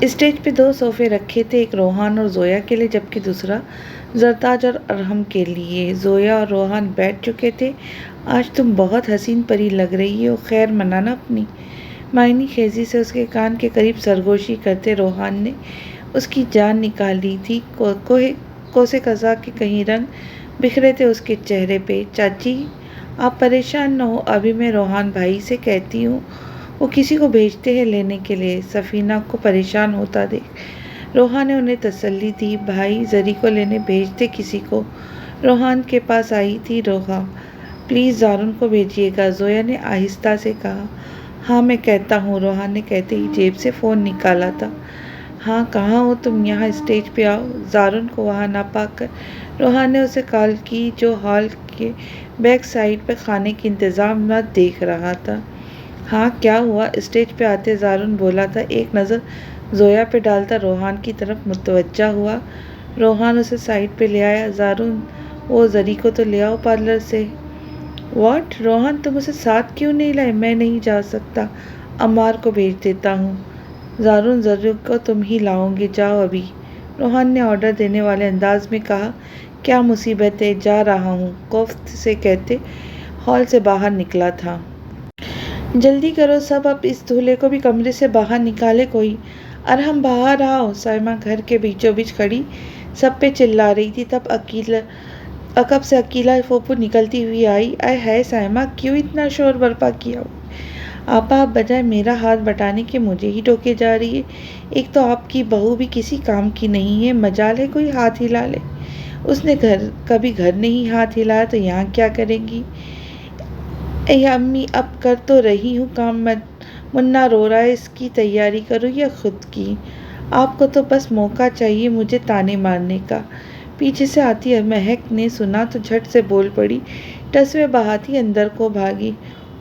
Stage پہ 2 صوفے رکھے تھے، ایک روحان اور زویا کے لیے جبکہ دوسرا زرتاج اور ارحم کے لیے۔ زویا اور روحان بیٹھ چکے تھے۔ آج تم بہت حسین پری لگ رہی ہو، خیر منانا اپنی، معنی خیزی سے اس کے کان کے قریب سرگوشی کرتے روحان نے اس کی جان نکال لی تھی۔ کوسے قزح کے کہیں رنگ بکھرے تھے اس کے چہرے پہ۔ چاچی آپ پریشان نہ ہو، ابھی میں روحان بھائی سے کہتی ہوں، وہ کسی کو بھیجتے ہیں لینے کے لیے۔ سفینہ کو پریشان ہوتا دیکھ روحان نے انہیں تسلی دی، بھائی زری کو لینے بھیج دے کسی کو۔ روحان کے پاس آئی تھی روحا، پلیز زارن کو بھیجیے گا، زویا نے آہستہ سے کہا۔ ہاں میں کہتا ہوں، روحان نے کہتے ہی جیب سے فون نکالا تھا۔ ہاں کہاں ہو تم، یہاں اسٹیج پہ آؤ۔ زارن کو وہاں نہ پا کر روحان نے اسے کال کی جو ہال کے بیک سائڈ پہ کھانے کے انتظامات دیکھ رہا تھا۔ ہاں کیا ہوا؟ اسٹیج پہ آتے زارن بولا تھا، ایک نظر زویا پہ ڈالتا روحان کی طرف متوجہ ہوا۔ روحان اسے سائڈ پہ لے آیا۔ زارن وہ زری کو تو لے آؤ پارلر سے۔ واٹ؟ روحان تم اسے ساتھ کیوں نہیں لائے؟ میں نہیں جا سکتا، عمار کو بھیج دیتا ہوں۔ زارن زری کو تم ہی لاؤ گے، جاؤ ابھی، روحان نے آرڈر دینے والے انداز میں کہا۔ کیا مصیبت ہے، جا رہا ہوں، کوفت سے کہتے ہال سے باہر نکلا تھا۔ جلدی کرو سب، اب اس دولہے کو بھی کمرے سے باہر نکالے کوئی۔ ارحم باہر آؤ، سائمہ گھر کے بیچوں بیچ کھڑی سب پہ چلا رہی تھی۔ تب عقب سے عقیلہ پھوپھو نکلتی ہوئی آئی۔ آئے ہائے سائمہ، کیوں اتنا شور برپا کیا ہوا؟ آپا اب بجائے میرا ہاتھ بٹانے کے مجھے ہی ٹوکے جا رہی ہے۔ ایک تو آپ کی بہو بھی کسی کام کی نہیں ہے، مجال ہے کوئی ہاتھ ہلا لے۔ اس نے کبھی گھر نہیں ہاتھ ہلایا تو یہاں کیا کرے گی؟ اے امی اب کر تو رہی ہوں کام، منا رو رہا ہے، اس کی تیاری کرو یا خود کی؟ آپ کو تو بس موقع چاہیے مجھے تانے مارنے کا۔ پیچھے سے آتی مہک نے سنا تو جھٹ سے بول پڑی، ٹسوے بہاتی اندر کو بھاگی۔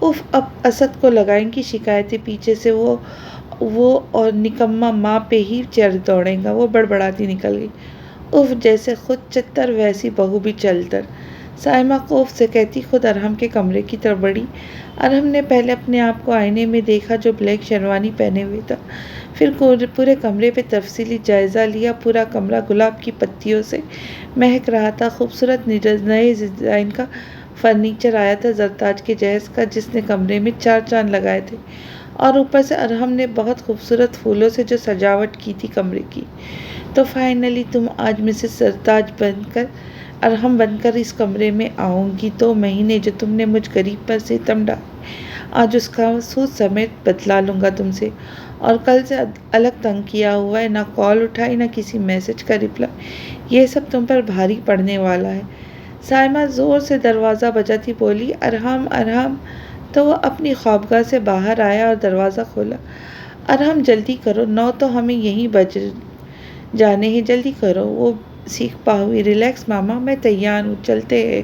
اف، اب اسد کو لگائیں گی شکایتیں پیچھے سے، وہ اور نکما ماں پہ ہی چڑھ دوڑے گا۔ وہ بڑبڑاتی نکل گئی۔ اف، جیسے خود چتر ویسی بہو بھی چلتر، سائمہ کوفت سے کہتی خود ارحم کے کمرے کی طرف بڑھی۔ ارحم نے پہلے اپنے آپ کو آئینے میں دیکھا جو بلیک شیروانی پہنے ہوئے تھا، پھر پورے کمرے پہ تفصیلی جائزہ لیا۔ پورا کمرہ گلاب کی پتیوں سے مہک رہا تھا، خوبصورت نئے ڈیزائن کا فرنیچر آیا تھا زرتاج کے جہیز کا، جس نے کمرے میں 4 چاند لگائے تھے، اور اوپر سے ارحم نے بہت خوبصورت پھولوں سے جو سجاوٹ کی تھی کمرے کی۔ تو فائنلی تم آج مسز زرتاج بن کر، ارحم بن کر اس کمرے میں آؤ گی۔ 2 مہینے جو تم نے مجھ غریب پر ستم ڈالے، آج اس کا سود سمیت بدلا لوں گا تم سے۔ اور کل سے الگ تنگ کیا ہوا ہے، نہ کال اٹھائی نہ کسی میسج کا رپلائی، یہ سب تم پر بھاری پڑنے والا ہے۔ سائمہ زور سے دروازہ بجاتی بولی، ارحم ارحم، تو وہ اپنی خوابگاہ سے باہر آیا اور دروازہ کھولا۔ ارحم جلدی کرو، 9 تو ہمیں یہیں بج جانے ہیں، جلدی کرو۔ وہ سیکھپا ہوئی، ریلیکس ماما، میں تیار ہوں، چلتے ہیں۔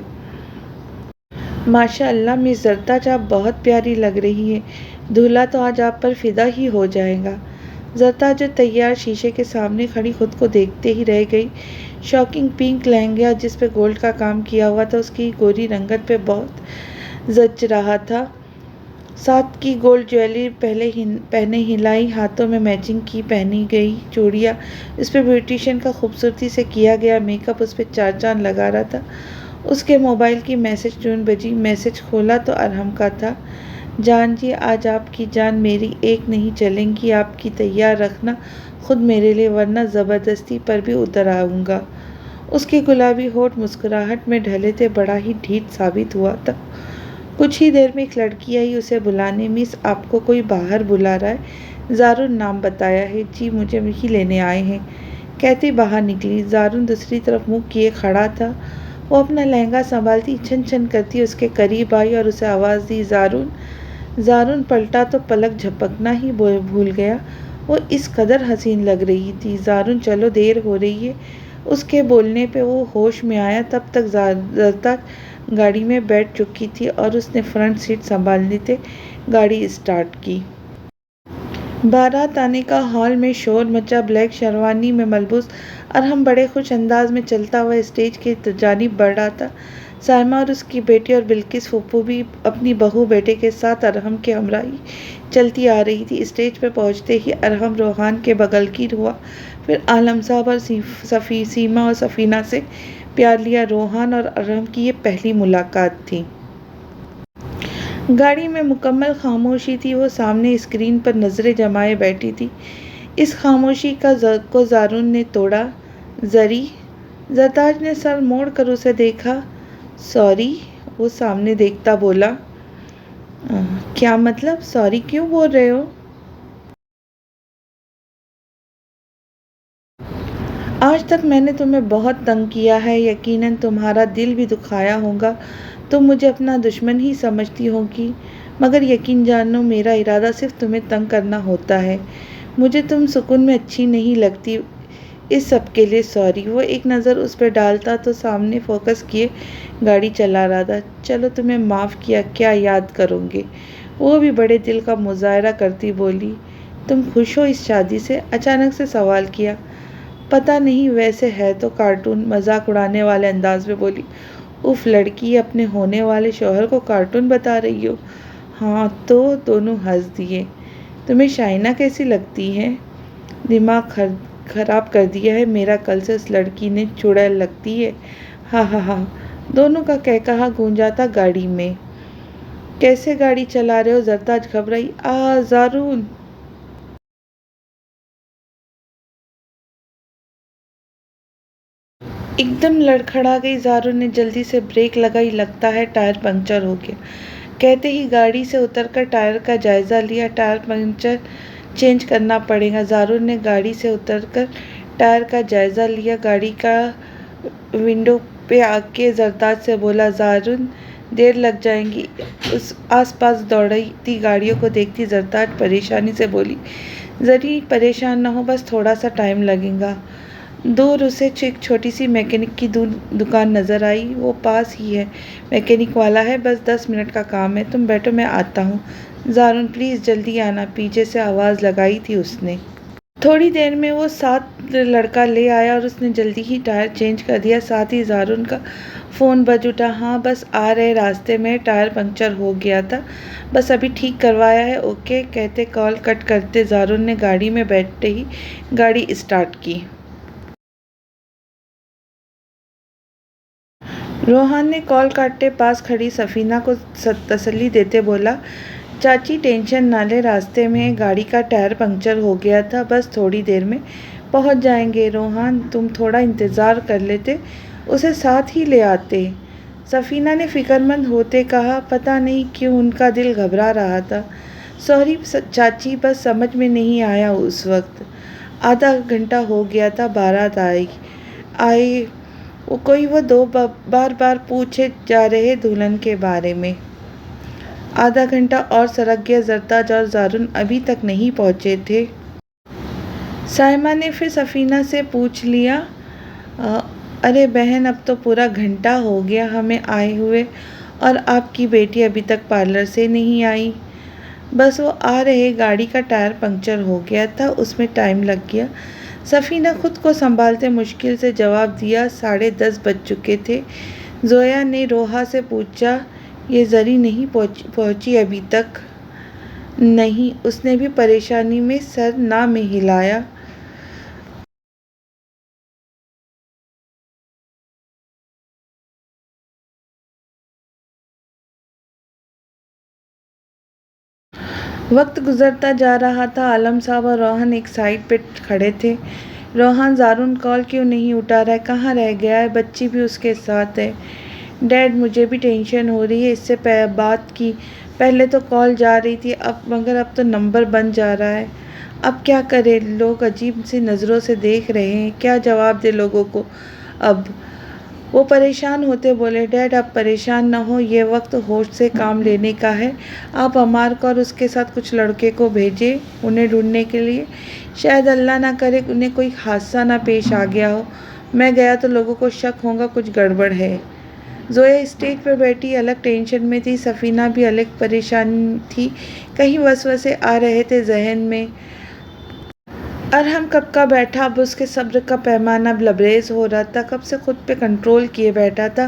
ماشاء اللہ مس زرتاج، آپ بہت پیاری لگ رہی ہیں، دولہا تو آج آپ پر فدا ہی ہو جائے گا۔ زرتاج جو تیار شیشے کے سامنے کھڑی خود کو دیکھتے ہی رہ گئی۔ شاکنگ پنک لہنگا جس پہ گولڈ کا کام کیا ہوا تھا اس کی گوری رنگت پہ بہت جچ رہا تھا۔ ساتھ کی گولڈ جویلری پہنے ہلائی، ہاتھوں میں میچنگ کی پہنی گئی چوڑیاں، اس پہ بیوٹیشین کا خوبصورتی سے کیا گیا میک اپ اس پہ 4 چاند لگا رہا تھا۔ اس کے موبائل کی میسج ٹیون بجی، میسج کھولا تو ارحم کا تھا۔ جان جی، آج آپ کی جان میری ایک نہیں چلیں گی، آپ کی تیار رکھنا خود میرے لیے، ورنہ زبردستی پر بھی اتر آؤں گا۔ اس کے گلابی ہونٹ مسکراہٹ میں ڈھلے تھے، بڑا ہی ڈھیٹ ثابت ہوا تھا۔ کچھ ہی دیر میں ایک لڑکی آئی اسے بلانے، مس آپ کو کوئی باہر بلا رہا ہے، زارن نام بتایا ہے۔ جی مجھے ہی لینے آئے ہیں، کہتے باہر نکلی۔ زارن دوسری طرف منہ کیے کھڑا تھا، وہ اپنا لہنگا سنبھالتی چھن چھن کرتی اس کے قریب آئی اور اسے آواز دی، زارن۔ زارن پلٹا تو پلک جھپکنا ہی بھول گیا، وہ اس قدر حسین لگ رہی تھی۔ زارن چلو دیر ہو رہی ہے، اس کے بولنے پہ وہ ہوش میں آیا، تب تک زرتاج گاڑی میں بیٹھ چکی تھی اور اس نے فرنٹ سیٹ سنبھال لیتے گاڑی اسٹارٹ کی۔ بارات آنے کا ہال میں شور مچا۔ بلیک شیروانی میں ملبوس ارحم بڑے خوش انداز میں چلتا ہوا اسٹیج کی جانب بڑھ رہا تھا۔ سائمہ اور اس کی بیٹی اور بلقیس پھوپھو بھی اپنی بہو بیٹے کے ساتھ ارحم کے ہمراہی چلتی آ رہی تھی۔ اسٹیج پہ پہنچتے ہی ارحم روحان کے بغل گیر ہوا، پھر عالم صاحب اور سیما اور سفینہ سے پیار لیا۔ روحان اور ارحم کی یہ پہلی ملاقات تھی۔ گاڑی میں مکمل خاموشی تھی، وہ سامنے اسکرین پر نظریں جمائے بیٹھی تھی۔ اس خاموشی کو زارون نے توڑا۔ زری؟ زرتاج نے سر موڑ کر اسے دیکھا۔ سوری، وہ سامنے دیکھتا بولا۔ کیا مطلب؟ سوری کیوں بول رہے ہو؟ آج تک میں نے تمہیں بہت تنگ کیا ہے، یقیناً تمہارا دل بھی دکھایا ہوگا، تم مجھے اپنا دشمن ہی سمجھتی ہوگی، مگر یقین جانو میرا ارادہ صرف تمہیں تنگ کرنا ہوتا ہے۔ مجھے تم سکون میں اچھی نہیں لگتی، اس سب کے لیے سوری۔ وہ ایک نظر اس پہ ڈالتا تو سامنے فوکس کیے گاڑی چلا رہا تھا۔ چلو تمہیں معاف کیا، کیا یاد کرو گے؟ وہ بھی بڑے دل کا مظاہرہ کرتی بولی۔ تم خوش ہو اس شادی سے؟ اچانک سے سوال کیا۔ پتہ نہیں، ویسے ہے تو کارٹون، مذاق اڑانے والے انداز میں بولی۔ اف لڑکی، اپنے ہونے والے شوہر کو کارٹون بتا رہی ہو؟ ہاں تو؟ دونوں ہنس دیے۔ تمہیں شائنہ کیسی لگتی ہے؟ دماغ خراب کر دیا ہے میرا کل سے اس لڑکی نے، چڑیل لگتی ہے۔ ہاں ہاں ہاں، دونوں کا کہکہا گونجا تھا گاڑی میں۔ کیسے گاڑی چلا رہے ہو؟ زرتاج گھبرائی۔ زارون! ایک دم لڑکھڑا گئی زارون نے، جلدی سے بریک لگائی، لگتا ہے ٹائر پنکچر ہو گیا۔ کہتے ہی گاڑی سے اتر کر ٹائر کا جائزہ لیا۔ ٹائر پنکچر چینج کرنا پڑے گا۔ زارون نے گاڑی سے اتر کر ٹائر کا جائزہ لیا، گاڑی کا ونڈو پہ آ کے زرتاج سے بولا۔ زارون، دیر لگ جائے گی۔ آس پاس دوڑتی گاڑیوں کو دیکھتی زرتاج پریشانی سے بولی۔ زری، پریشان نہ ہو، بس تھوڑا سا ٹائم لگے گا۔ دور اسے ایک چھوٹی سی میکینک کی دکان نظر آئی، وہ پاس ہی ہے، میکینک والا ہے، بس 10 منٹ کا کام ہے، تم بیٹھو میں آتا ہوں۔ زارون، پلیز جلدی آنا، پیچھے سے آواز لگائی تھی اس نے۔ تھوڑی دیر میں وہ ساتھ لڑکا لے آیا اور اس نے جلدی ہی ٹائر چینج کر دیا، ساتھ ہی زارون کا فون بج اٹھا۔ ہاں بس آ رہے راستے میں، ٹائر پنکچر ہو گیا تھا، بس ابھی ٹھیک کروایا ہے۔ اوکے کہتے کال کٹ کرتے زارون نے گاڑی میں بیٹھتے ہی گاڑی اسٹارٹ کی۔ روحان نے کال کاٹتے پاس کھڑی سفینہ کو تسلی دیتے بولا۔ چاچی ٹینشن نہ لیں، راستے میں گاڑی کا ٹائر پنکچر ہو گیا تھا، بس تھوڑی دیر میں پہنچ جائیں گے۔ روحان، تم تھوڑا انتظار کر لیتے، اسے ساتھ ہی لے آتے، سفینہ نے فکر مند ہوتے کہا۔ پتہ نہیں کیوں ان کا دل گھبرا رہا تھا۔ سوری چاچی، بس سمجھ میں نہیں آیا اس وقت۔ آدھا گھنٹہ ہو گیا تھا بارات آئے کوئی وہ دو بار پوچھے جا رہے دلہن کے بارے میں۔ آدھا گھنٹہ اور سرک گیا، زرتاج اور زارون ابھی تک نہیں پہنچے تھے۔ سائمہ نے پھر سفینہ سے پوچھ لیا۔ ارے بہن، اب تو پورا گھنٹہ ہو گیا ہمیں آئے ہوئے اور آپ کی بیٹی ابھی تک پارلر سے نہیں آئی۔ بس وہ آ رہے، گاڑی کا ٹائر پنکچر ہو گیا تھا، اس میں ٹائم لگ گیا۔ سفینہ خود کو سنبھالتے مشکل سے جواب دیا۔ 10:30 بج چکے تھے۔ زویا نے روحا سے پوچھا، یہ زری نہیں پہنچی ابھی تک؟ نہیں، اس نے بھی پریشانی میں سر نہ میں ہلایا۔ وقت گزرتا جا رہا تھا، عالم صاحب اور روحان ایک سائڈ پہ کھڑے تھے۔ روحان، زارون کال کیوں نہیں اٹھا رہا ہے؟ کہاں رہ گیا ہے؟ بچی بھی اس کے ساتھ ہے۔ ڈیڈ، مجھے بھی ٹینشن ہو رہی ہے اس سے بات کی، پہلے تو کال جا رہی تھی، مگر اب تو نمبر بند جا رہا ہے۔ اب کیا کریں؟ لوگ عجیب سی نظروں سے دیکھ رہے ہیں، کیا جواب دے لوگوں کو اب؟ وہ پریشان ہوتے بولے۔ ڈیڈ آپ پریشان نہ ہو، یہ وقت ہوش سے کام لینے کا ہے۔ آپ عمار کو اور اس کے ساتھ کچھ لڑکے کو بھیجیں انہیں ڈھونڈنے کے لیے، شاید اللہ نہ کرے انہیں کوئی حادثہ نہ پیش آ گیا ہو، میں گیا تو لوگوں کو شک ہوگا کچھ گڑبڑ ہے۔ زویا اسٹیج پر بیٹھی الگ ٹینشن میں تھی، سفینہ بھی الگ پریشان تھی، کئی وسوسے آ رہے تھے ذہن میں۔ ارحم کب کا بیٹھا، اب اس کے صبر کا پیمانہ لبریز ہو رہا تھا، کب سے خود پہ کنٹرول کیے بیٹھا تھا،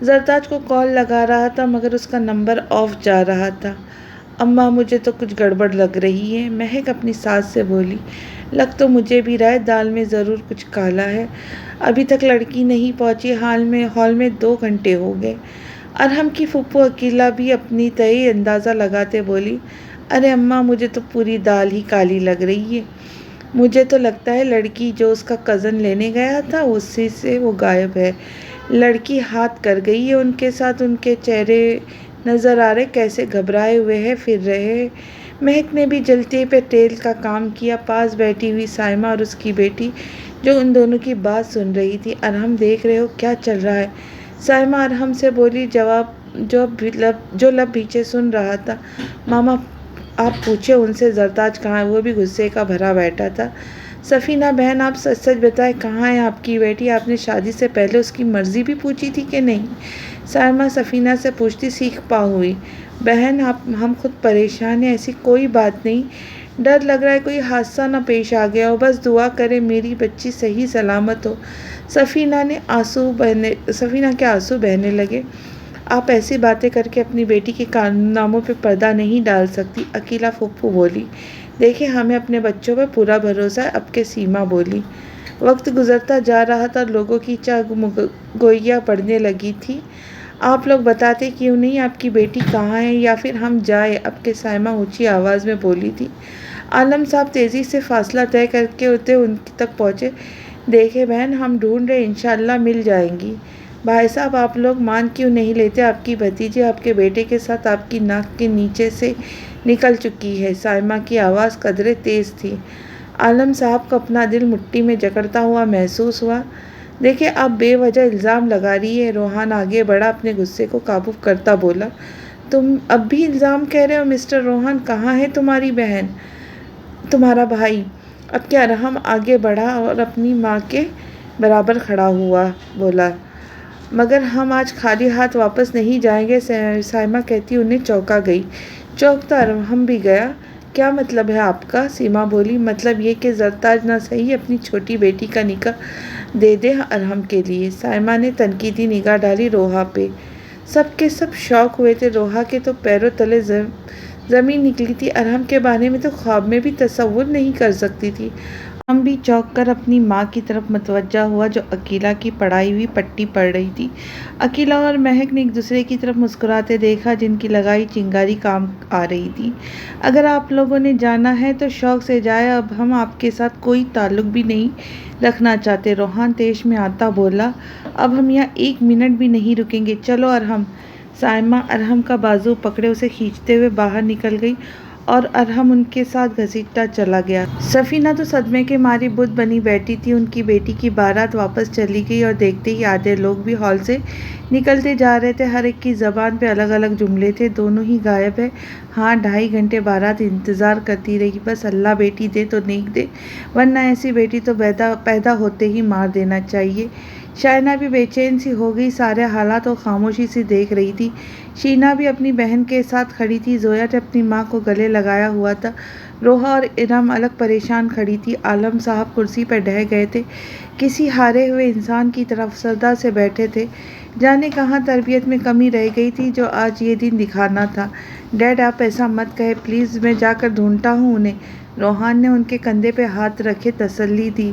زرتاج کو کال لگا رہا تھا مگر اس کا نمبر آف جا رہا تھا۔ اماں مجھے تو کچھ گڑبڑ لگ رہی ہے، مہک اپنی ساس سے بولی۔ لگ تو مجھے بھی رہا ہے دال میں ضرور کچھ کالا ہے، ابھی تک لڑکی نہیں پہنچی، ہال میں 2 گھنٹے ہو گئے۔ ارحم کی پھپھو عقیلہ بھی اپنی تئیں اندازہ لگاتے بولی، ارے اماں مجھے تو پوری دال ہی کالی لگ رہی ہے، مجھے تو لگتا ہے لڑکی جو اس کا کزن لینے گیا تھا اسی سے وہ غائب ہے، لڑکی ہاتھ کر گئی ہے ان کے ساتھ، ان کے چہرے نظر آ رہے کیسے گھبرائے ہوئے ہیں، پھر رہے ہیں۔ مہک نے بھی جلتے پہ تیل کا کام کیا، پاس بیٹھی ہوئی سائمہ اور اس کی بیٹی جو ان دونوں کی بات سن رہی تھی۔ ارحم دیکھ رہے ہو کیا چل رہا ہے؟ سائمہ ارحم سے بولی، جو لب پیچھے سن رہا تھا، ماما آپ پوچھے ان سے زرتاج کہاں ہے؟ وہ بھی غصے کا بھرا بیٹھا تھا۔ سفینہ بہن آپ سچ سچ بتائیں کہاں ہے آپ کی بیٹی؟ آپ نے شادی سے پہلے اس کی مرضی بھی پوچھی تھی کہ نہیں؟ سائمہ سفینہ سے پوچھتی سیخ پا ہوئی، بہن ہم خود پریشان ہیں، ایسی کوئی بات نہیں، ڈر لگ رہا ہے کوئی حادثہ نہ پیش آ گیا ہو، بس دعا کریں میری بچی صحیح سلامت ہو۔ سفینہ کے آنسو بہنے لگے۔ آپ ایسی باتیں کر کے اپنی بیٹی کے کارناموں پہ پردہ نہیں ڈال سکتی، عقیلہ پھپھو بولی۔ دیکھیں ہمیں اپنے بچوں پہ پورا بھروسہ ہے، اب کے سیما بولی۔ وقت گزرتا جا رہا تھا، لوگوں کی چاہ گوئیاں پڑنے لگی تھی۔ آپ لوگ بتاتے کیوں نہیں آپ کی بیٹی کہاں ہے، یا پھر ہم جائیں؟ اب کے سائمہ اونچی آواز میں بولی تھی۔ عالم صاحب تیزی سے فاصلہ طے کر کے ان تک پہنچے۔ دیکھیں بہن ہم ڈھونڈ رہے، انشاءاللہ مل جائیں گی۔ بھائی صاحب آپ لوگ مان کیوں نہیں لیتے؟ آپ کی بھتیجی آپ کے بیٹے کے ساتھ آپ کی ناک کے نیچے سے نکل چکی ہے۔ سائمہ کی آواز قدرے تیز تھی۔ عالم صاحب کو اپنا دل مٹھی میں جکڑتا ہوا محسوس ہوا۔ دیکھیں آپ بے وجہ الزام لگا رہی ہے۔ روحان آگے بڑھا، اپنے غصے کو قابو کرتا بولا، تم اب بھی الزام کہہ رہے ہو مسٹر روحان؟ کہاں ہے تمہاری بہن، تمہارا بھائی؟ اب کیا ارحم آگے بڑھا اور اپنی ماں کے برابر کھڑا ہوا بولا، مگر ہم آج خالی ہاتھ واپس نہیں جائیں گے۔ سائمہ کہتی انہیں چونکا گئی۔ چونکتا ارحم بھی گیا۔ کیا مطلب ہے آپ کا؟ سیما بولی، مطلب یہ کہ زرتاج نہ صحیح اپنی چھوٹی بیٹی کا نکاح دے دے ارحم کے لیے۔ سائمہ نے تنقیدی نگاہ ڈالی روحا پہ۔ سب کے سب شوق ہوئے تھے، روحا کے تو پیروں تلے زمین نکلی تھی، ارحم کے بارے میں تو خواب میں بھی تصور نہیں کر سکتی تھی۔ ارحم بھی چونک کر اپنی ماں کی طرف متوجہ ہوا جو عقیلہ کی پڑھائی ہوئی پٹی پڑھ رہی تھی۔ عقیلہ اور مہک نے ایک دوسرے کی طرف مسکراتے دیکھا، جن کی لگائی چنگاری کام آ رہی تھی۔ اگر آپ لوگوں نے جانا ہے تو شوق سے جائے، اب ہم آپ کے ساتھ کوئی تعلق بھی نہیں رکھنا چاہتے، روحان طیش میں آتا بولا۔ اب ہم یہاں 1 منٹ بھی نہیں رکیں گے، چلو ارحم۔ سائمہ ارحم کا بازو پکڑے اسے کھینچتے ہوئے باہر نکل گئی اور ارحم ان کے ساتھ گھسیٹتا چلا گیا۔ سفینہ تو صدمے کے ماری بت بنی بیٹھی تھی، ان کی بیٹی کی بارات واپس چلی گئی اور دیکھتے ہی آدھے لوگ بھی ہال سے نکلتے جا رہے تھے، ہر ایک کی زبان پہ الگ الگ جملے تھے، دونوں ہی غائب ہے۔ ہاں 2.5 گھنٹے بارات انتظار کرتی رہی، بس اللہ بیٹی دے تو نیک دے، ورنہ ایسی بیٹی تو پیدا ہوتے ہی مار دینا چاہیے۔ شائنہ بھی بے چین سی ہو گئی، سارے حالات کو خاموشی سے دیکھ رہی تھی۔ شینا بھی اپنی بہن کے ساتھ کھڑی تھی، زویا نے اپنی ماں کو گلے لگایا ہوا تھا، روحا اور ارم الگ پریشان کھڑی تھی۔ عالم صاحب کرسی پہ ڈھہ گئے تھے، کسی ہارے ہوئے انسان کی طرح افسردہ سے بیٹھے تھے، جانے کہاں تربیت میں کمی رہ گئی تھی جو آج یہ دن دکھانا تھا۔ ڈیڈ آپ ایسا مت کہیں پلیز، میں جا کر ڈھونڈتا ہوں انہیں۔ روحان نے ان کے کندھے پہ ہاتھ رکھے تسلی دی۔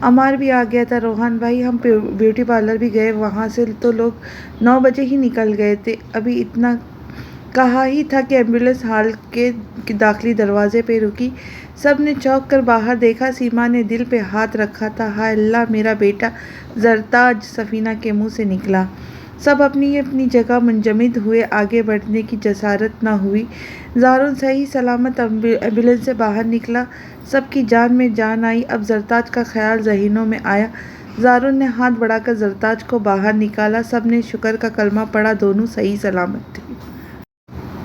عمار بھی آ گیا تھا، روحان بھائی ہم بیوٹی پارلر بھی گئے، وہاں سے تو لوگ 9 بجے ہی نکل گئے تھے، ابھی اتنا کہا ہی تھا کہ ایمبولینس ہال کے داخلی دروازے پہ رکی۔ سب نے چونک کر باہر دیکھا، سیما نے دل پہ ہاتھ رکھا تھا، ہائے اللہ میرا بیٹا زرتاج سفینہ کے منہ سے نکلا۔ سب اپنی اپنی جگہ منجمد ہوئے، آگے بڑھنے کی جسارت نہ ہوئی۔ زارن صحیح سلامت ایمبولینس سے باہر نکلا، سب کی جان میں جان آئی۔ اب زرتاج کا خیال ذہنوں میں آیا، زارن نے ہاتھ بڑھا کر زرتاج کو باہر نکالا، سب نے شکر کا کلمہ پڑھا، دونوں صحیح سلامت تھے۔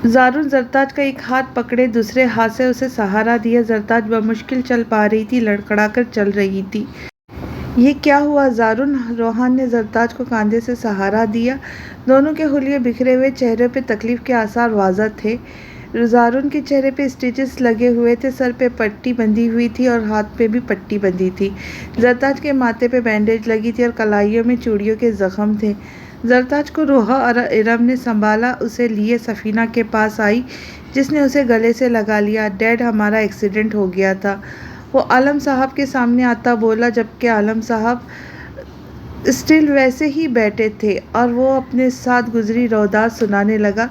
زارن زرتاج کا ایک ہاتھ پکڑے، دوسرے ہاتھ سے اسے سہارا دیا، زرتاج بمشکل چل پا رہی تھی، لڑکھڑا کر چل رہی تھی۔ یہ کیا ہوا زارن؟ روحان نے زرتاج کو کاندھے سے سہارا دیا، دونوں کے حلیے بکھرے ہوئے، چہرے پہ تکلیف کے آثار واضح تھے۔ زارن کے چہرے پہ اسٹیچز لگے ہوئے تھے، سر پہ پٹی بندھی ہوئی تھی اور ہاتھ پہ بھی پٹی بندھی تھی۔ زرتاج کے ماتھے پہ بینڈیج لگی تھی اور کلائیوں میں چوڑیوں کے زخم تھے۔ زرتاج کو روحا اور ارم نے سنبھالا، اسے لیے سفینہ کے پاس آئی جس نے اسے گلے سے لگا لیا۔ ڈیڈ، ہمارا ایکسیڈنٹ ہو گیا تھا، وہ عالم صاحب کے سامنے آتا بولا، جبکہ عالم صاحب اسٹل ویسے ہی بیٹھے تھے اور وہ اپنے ساتھ گزری روایات سنانے لگا۔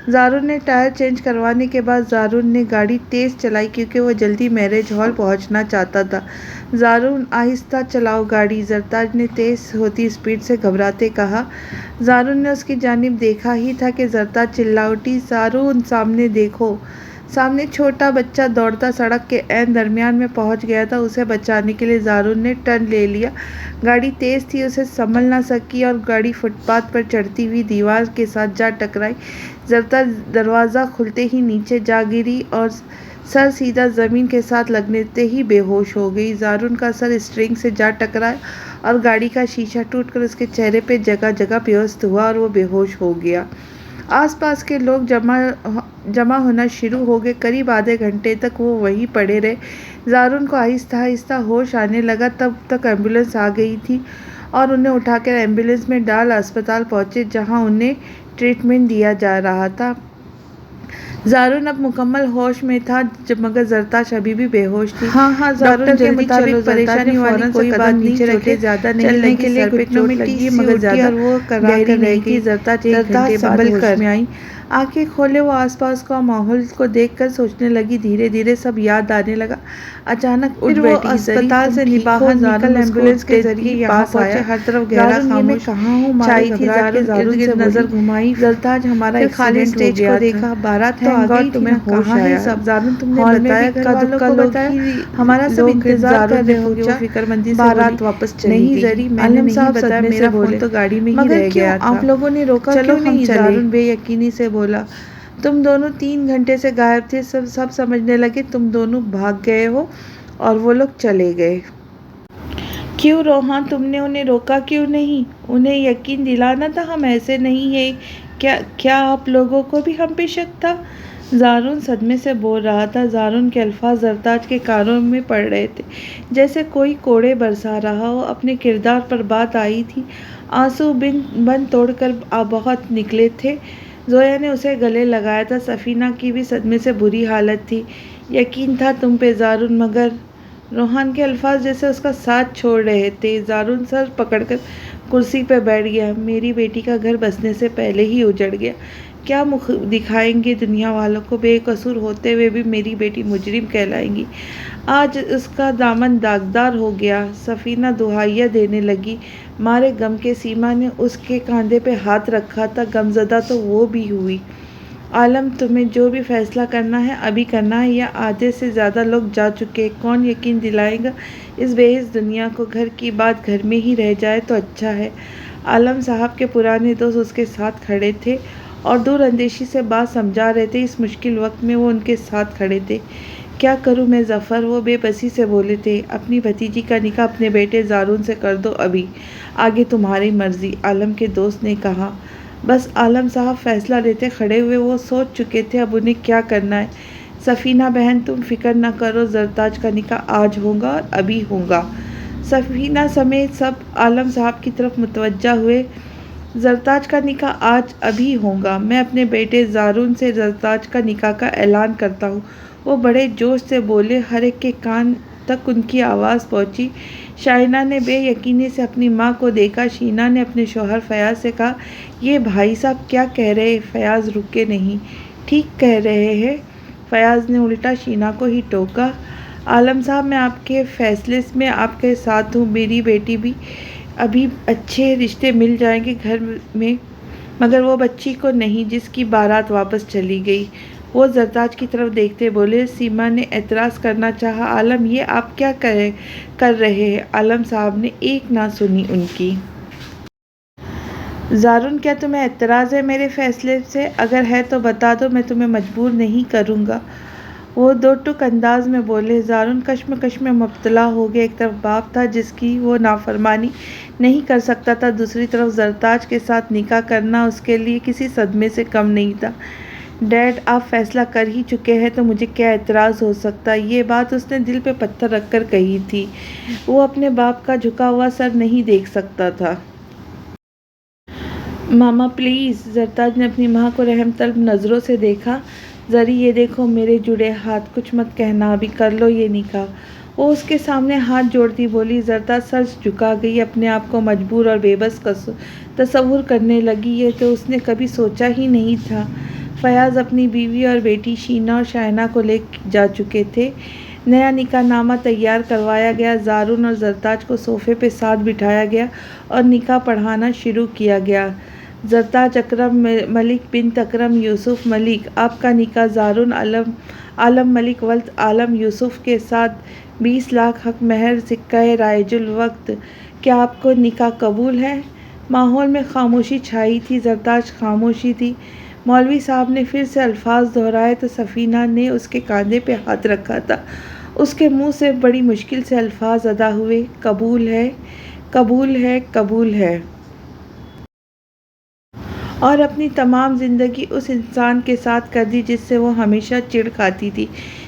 زارون نے ٹائر چینج کروانے کے بعد زارون نے گاڑی تیز چلائی کیونکہ وہ جلدی میرج ہال پہنچنا چاہتا تھا۔ زارون، آہستہ چلاؤ گاڑی، زرتاج نے تیز ہوتی اسپیڈ سے گھبراتے کہا۔ زارون نے اس کی جانب دیکھا ہی تھا کہ زرتاج چلا اٹھی، زارون سامنے دیکھو۔ سامنے چھوٹا بچہ دوڑتا سڑک کے عین درمیان میں پہنچ گیا تھا، اسے بچانے کے لیے زارون نے ٹرن لے لیا۔ گاڑی تیز تھی، اسے سنبھل نہ سکی اور گاڑی فٹ پاتھ پر چڑھتی ہوئی دیوار کے ساتھ جا ٹکرائی۔ زرتاج دروازہ کھلتے ہی نیچے جا گری اور سر سیدھا زمین کے ساتھ لگتے ہی بے ہوش ہو گئی۔ زارون کا سر اسٹیئرنگ سے جا ٹکرایا اور گاڑی کا شیشہ ٹوٹ کر اس کے چہرے پہ جگہ جگہ پیوست ہوا اور وہ بے ہوش ہو گیا۔ آس پاس کے لوگ جمع ہونا شروع ہو گئے۔ قریب آدھے گھنٹے تک وہ وہیں پڑے رہے۔ زارون کو آہستہ آہستہ ہوش آنے لگا، تب تک ایمبولینس آ گئی تھی اور انہیں اٹھا کر ایمبولینس میں ڈال اسپتال پہنچے جہاں انہیں ٹریٹمنٹ دیا جا رہا تھا۔ زارون اب مکمل ہوش میں تھا مگر زرتاج ابھی بھی بے ہوش تھی۔ ہاں زارون، جلدی چلو، پریشانی والی کوئی بات نہیں، چوٹیں زیادہ نہیں چلنے کے لیے گھٹنوں میں ٹیس مگر زیادہ وہ گہری نہیں تھی۔ زرتاج ایک گھنٹے بعد ہوش میں آئی، آنکھیں کھولے وہ آس پاس کا ماحول کو دیکھ کر سوچنے لگی، دھیرے دھیرے سب یاد آنے لگا۔ اچانک اٹھ بیٹھی، اسپتال سے باہر نکل ایمبولینس کے ذریعے یہاں پہنچے، ہر طرف گہرا خاموش چھائی تھی۔ زارون سے نظر گھمائی، زرتاج ہمارا ایکسیڈنٹ ہو گیا تھا، بارات تو آ گئی، تمہیں ہوش آیا؟ زارون، تم نے بتایا گھر والوں کو بتایا؟ ہمارا سب انتظار کر رہے ہوں گے، وہ فکر مندی سے بارات واپس چلی گئی۔ نہیں زری، میں نے نہیں بتایا، میرا فون تو گاڑی میں ہی رہ گیا تھا۔ آپ لوگوں نے روکا کیوں نہیں؟ زارون بے یقینی سے بولا، تم دونوں 3 گھنٹے سے غائب تھے، سب سمجھنے لگے تم دونوں بھاگ گئے ہو اور وہ لوگ چلے گئے۔ کیوں روحان، تم نے انہیں روکا کیوں نہیں؟ انہیں یقین دلانا تھا ہم ایسے نہیں ہیں۔ کیا آپ لوگوں کو بھی ہم پہ شک تھا؟ زارون صدمے سے بول رہا تھا۔ زارون کے الفاظ زرتاج کے کانوں میں پڑ رہے تھے جیسے کوئی کوڑے برسا رہا ہو۔ اپنے کردار پر بات آئی تھی، آنسو بند توڑ کر بہت نکلے تھے۔ زویا نے اسے گلے لگایا تھا، سفینہ کی بھی صدمے سے بری حالت تھی۔ یقین تھا تم پہ زارون، مگر روحان کے الفاظ جیسے اس کا ساتھ چھوڑ رہے تھے۔ زارون سر پکڑ کر کرسی پہ بیٹھ گیا۔ میری بیٹی کا گھر بسنے سے پہلے ہی اجڑ گیا، کیا منہ دکھائیں گے دنیا والوں کو؟ بے قصور ہوتے ہوئے بھی میری بیٹی مجرم کہلائیں گی۔ آج اس کا دامن داغدار ہو گیا۔ سفینہ دہائیاں دینے لگی مارے غم کے۔ سیما نے اس کے کاندھے پہ ہاتھ رکھا تھا، غمزدہ تو وہ بھی ہوئی۔ عالم، تمہیں جو بھی فیصلہ کرنا ہے ابھی کرنا ہے، یا آدھے سے زیادہ لوگ جا چکے، کون یقین دلائے گا اس بے حس دنیا کو؟ گھر کی بات گھر میں ہی رہ جائے تو اچھا ہے۔ عالم صاحب کے پرانے دوست اس کے ساتھ کھڑے تھے اور دور اندیشی سے بات سمجھا رہے تھے۔ اس مشکل وقت میں وہ ان کے ساتھ کھڑے تھے۔ کیا کروں میں ظفر؟ وہ بے بسی سے بولے تھے۔ اپنی بھتیجی کا نکاح اپنے بیٹے زارون سے کر دو ابھی، آگے تمہاری مرضی، عالم کے دوست نے کہا۔ بس عالم صاحب فیصلہ لیتے کھڑے ہوئے، وہ سوچ چکے تھے اب انہیں کیا کرنا ہے۔ سفینہ بہن، تم فکر نہ کرو، زرتاج کا نکاح آج ہوگا اور ابھی ہوگا۔ سفینہ سمیت سب عالم صاحب کی طرف متوجہ ہوئے۔ زرتاج کا نکاح آج ابھی ہوگا، میں اپنے بیٹے زارون سے زرتاج کا نکاح کا اعلان کرتا ہوں، وہ بڑے جوش سے بولے۔ ہر ایک کے کان تک ان کی آواز پہنچی۔ شائنہ نے بے یقینی سے اپنی ماں کو دیکھا۔ شینا نے اپنے شوہر فیاض سے کہا، یہ بھائی صاحب کیا کہہ رہے؟ فیاض رکے نہیں، ٹھیک کہہ رہے ہیں۔ فیاض نے الٹا شینا کو ہی ٹوکا۔ عالم صاحب، میں آپ کے فیصلے میں آپ کے ساتھ ہوں، میری بیٹی بھی ابھی اچھے رشتے مل جائیں گے گھر میں، مگر وہ بچی کو نہیں جس کی بارات واپس چلی گئی۔ وہ زرتاج کی طرف دیکھتے بولے۔ سیما نے اعتراض کرنا چاہا، عالم یہ آپ کیا کر رہے ہیں؟ عالم صاحب نے ایک نہ سنی ان کی۔ زارون، کیا تمہیں اعتراض ہے میرے فیصلے سے؟ اگر ہے تو بتا دو، میں تمہیں مجبور نہیں کروں گا، وہ دو ٹوک انداز میں بولے۔ زارون کشمکش میں مبتلا ہو گیا۔ ایک طرف باپ تھا جس کی وہ نافرمانی نہیں کر سکتا تھا، دوسری طرف زرتاج کے ساتھ نکاح کرنا اس کے لیے کسی صدمے سے کم نہیں تھا۔ ڈیڈ، آپ فیصلہ کر ہی چکے ہیں تو مجھے کیا اعتراض ہو سکتا؟ یہ بات اس نے دل پہ پتھر رکھ کر کہی تھی۔ وہ اپنے باپ کا جھکا ہوا سر نہیں دیکھ سکتا تھا۔ ماما پلیز، زرتاج نے اپنی ماں کو رحم طلب نظروں سے دیکھا۔ زری یہ دیکھو میرے جڑے ہاتھ، کچھ مت کہنا، ابھی کر لو یہ نکاح۔ وہ اس کے سامنے ہاتھ جوڑتی بولی۔ زرتاج سر جھکا گئی، اپنے آپ کو مجبور اور بے بس تصور کرنے لگی۔ یہ تو اس نے کبھی سوچا ہی نہیں تھا۔ فیاض اپنی بیوی اور بیٹی شینا اور شائنہ کو لے جا چکے تھے۔ نیا نکاح نامہ تیار کروایا گیا، زارون اور زرتاج کو صوفے پہ ساتھ بٹھایا گیا اور نکاح پڑھانا شروع کیا گیا۔ زرتاج اکرم ملک بنت اکرم یوسف ملک، آپ کا نکاح زارون عالم ملک ولد عالم یوسف کے ساتھ 20 لاکھ حق مہر سکہ رائج الوقت۔ کیا آپ کو نکاح قبول ہے؟ ماحول میں خاموشی چھائی تھی، زرتاج خاموشی تھی۔ مولوی صاحب نے پھر سے الفاظ دہرائے تو سفینہ نے اس کے کاندھے پہ ہاتھ رکھا تھا۔ اس کے منہ سے بڑی مشکل سے الفاظ ادا ہوئے، قبول ہے، قبول ہے، قبول ہے۔ اور اپنی تمام زندگی اس انسان کے ساتھ کر دی جس سے وہ ہمیشہ چڑ کھاتی تھی،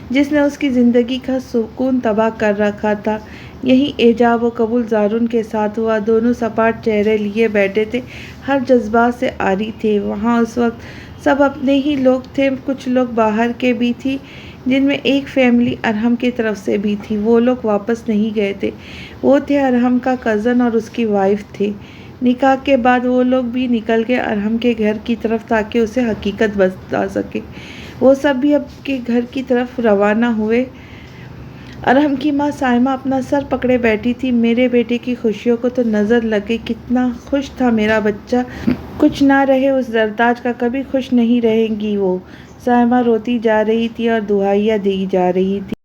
جس نے اس کی زندگی کا سکون تباہ کر رکھا تھا۔ یہی ایجاب و قبول زارون کے ساتھ ہوا۔ دونوں سپاٹ چہرے لیے بیٹھے تھے، ہر جذبات سے عاری تھے۔ وہاں اس وقت سب اپنے ہی لوگ تھے، کچھ لوگ باہر کے بھی تھی، جن میں ایک فیملی ارحم کی طرف سے بھی تھی۔ وہ لوگ واپس نہیں گئے تھے، وہ تھے ارحم کا کزن اور اس کی وائف تھے۔ نکاح کے بعد وہ لوگ بھی نکل گئے ارحم کے گھر کی طرف تاکہ اسے حقیقت بتا سکے۔ وہ سب بھی اب کے گھر کی طرف روانہ ہوئے۔ ارحم کی ماں سائمہ اپنا سر پکڑے بیٹھی تھی۔ میرے بیٹے کی خوشیوں کو تو نظر لگ گئی، کتنا خوش تھا میرا بچہ۔ کچھ نہ رہے اس زرتاج کا، کبھی خوش نہیں رہے گی وہ۔ سائمہ روتی جا رہی تھی اور دعائیاں دی جا رہی تھی۔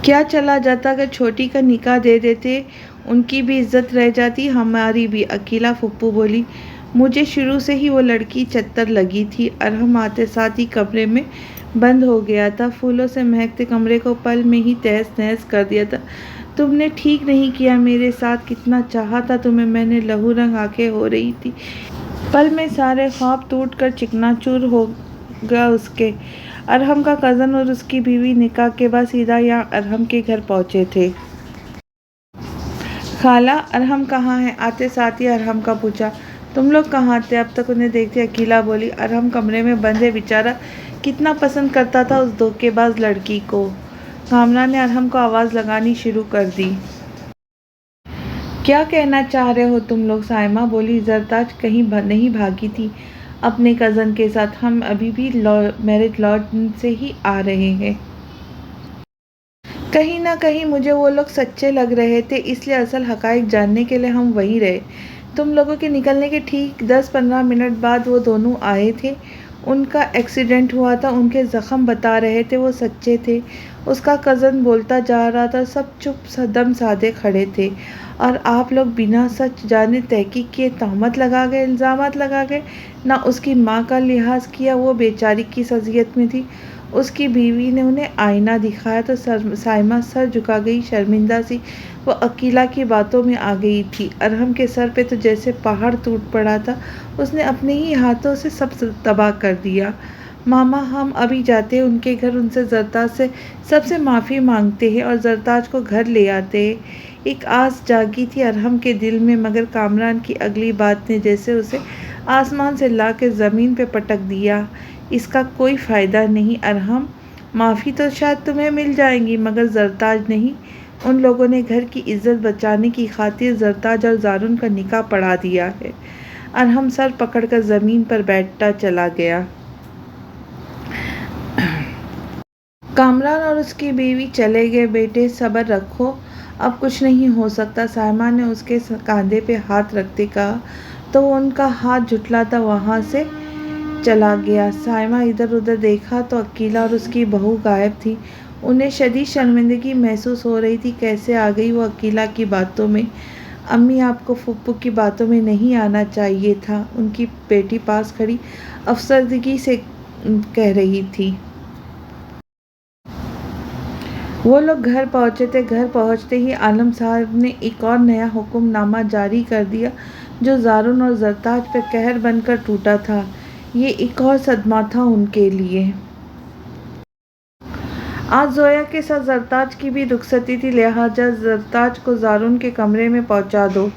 کیا چلا جاتا اگر چھوٹی کا نکاح دے دیتے، ان کی بھی عزت رہ جاتی، ہماری بھی۔ عقیلہ پھپھو بولی، مجھے شروع سے ہی وہ لڑکی چتر لگی تھی۔ ارحم آتے ساتھ ہی کمرے میں بند ہو گیا تھا، پھولوں سے مہکتے کمرے کو پل میں ہی تہس نہس کر دیا تھا۔ تم نے ٹھیک نہیں کیا میرے ساتھ، کتنا چاہا تھا تمہیں میں نے۔ لہو رنگ آنکھیں ہو رہی تھی، پل میں سارے خواب ٹوٹ کر چکنا چور ہو گیا اس کے۔ ارحم کا کزن اور اس کی بیوی نکاح کے بعد سیدھا یہاں ارحم کے گھر پہنچے تھے۔ خالہ، ارحم کہاں ہے؟ آتے ساتھ ہی ارحم کا پوچھا۔ تم لوگ کہاں تھے اب تک انہیں دیکھتے؟ عقیلہ بولی، ارحم کمرے میں بند ہے بیچارہ، کتنا پسند کرتا تھا اس دھوکے باز لڑکی کو۔ کامران نے ارحم کو آواز لگانی شروع کر دی۔ کیا کہنا چاہ رہے ہو تم لوگ؟ سائمہ بولی، زرتاج کہیں نہیں بھاگی تھی اپنے کزن کے ساتھ، ہم ابھی بھی میرج لاڈ سے ہی آ رہے ہیں۔ کہیں نہ کہیں مجھے وہ لوگ سچے لگ رہے تھے، اس لیے اصل حقائق جاننے کے لیے ہم وہیں رہے۔ تم لوگوں کے نکلنے کے ٹھیک 10-15 منٹ بعد وہ دونوں آئے تھے۔ ان کا ایکسیڈنٹ ہوا تھا، ان کے زخم بتا رہے تھے، وہ سچے تھے۔ اس کا کزن بولتا جا رہا تھا، سب چپ دم سادے کھڑے تھے۔ اور آپ لوگ بنا سچ جانے تحقیق کیے تہمت لگا گئے، الزامات لگا گئے۔ نہ اس کی ماں کا لحاظ کیا، وہ بیچاری کس اذیت میں تھی۔ اس کی بیوی نے انہیں آئینہ دکھایا تو سائمہ سر جھکا گئی، شرمندہ سی۔ وہ عقیلہ کی باتوں میں آ گئی تھی۔ ارحم کے سر پہ تو جیسے پہاڑ ٹوٹ پڑا تھا، اس نے اپنے ہی ہاتھوں سے سب تباہ کر دیا۔ ماما، ہم ابھی جاتے ہیں ان کے گھر، ان سے زرتاج سے سب سے معافی مانگتے ہیں اور زرتاج کو گھر لے آتے ہیں۔ ایک آس جاگی تھی ارحم کے دل میں، مگر کامران کی اگلی بات نے جیسے اسے آسمان سے لا کے زمین پہ پٹک دیا۔ اس کا کوئی فائدہ نہیں ارحم، معافی تو شاید تمہیں مل جائے گی مگر زرتاج نہیں۔ ان لوگوں نے گھر کی عزت بچانے کی خاطر زرتاج اور زارون کا نکاح پڑھا دیا ہے۔ ارحم سر پکڑ کر زمین پر بیٹھتا چلا گیا۔ کامران اور اس کی بیوی چلے گئے۔ بیٹے صبر رکھو، اب کچھ نہیں ہو سکتا، سائمہ نے اس کے کاندھے پہ ہاتھ رکھتے کہا تو وہ ان کا ہاتھ جھٹلاتا وہاں سے چلا گیا۔ سائمہ ادھر ادھر دیکھا تو عقیلہ اور اس کی بہو غائب تھی۔ انہیں شدید شرمندگی محسوس ہو رہی تھی، کیسے آ گئی وہ عقیلہ کی باتوں میں؟ امی، آپ کو پھپھو کی باتوں میں نہیں آنا چاہیے تھا، ان کی بیٹی پاس کھڑی افسردگی سے کہہ رہی تھی۔ وہ لوگ گھر پہنچے تھے۔ گھر پہنچتے ہی عالم صاحب نے ایک اور نیا حکم نامہ جاری کر دیا جو زارون اور زرتاج پہ قہر بن کر ٹوٹا تھا۔ یہ ایک اور صدمہ تھا ان کے لیے۔ آج زویا کے ساتھ زرتاج کی بھی رخصتی تھی، لہٰذا زرتاج کو زارون کے کمرے میں پہنچا دو۔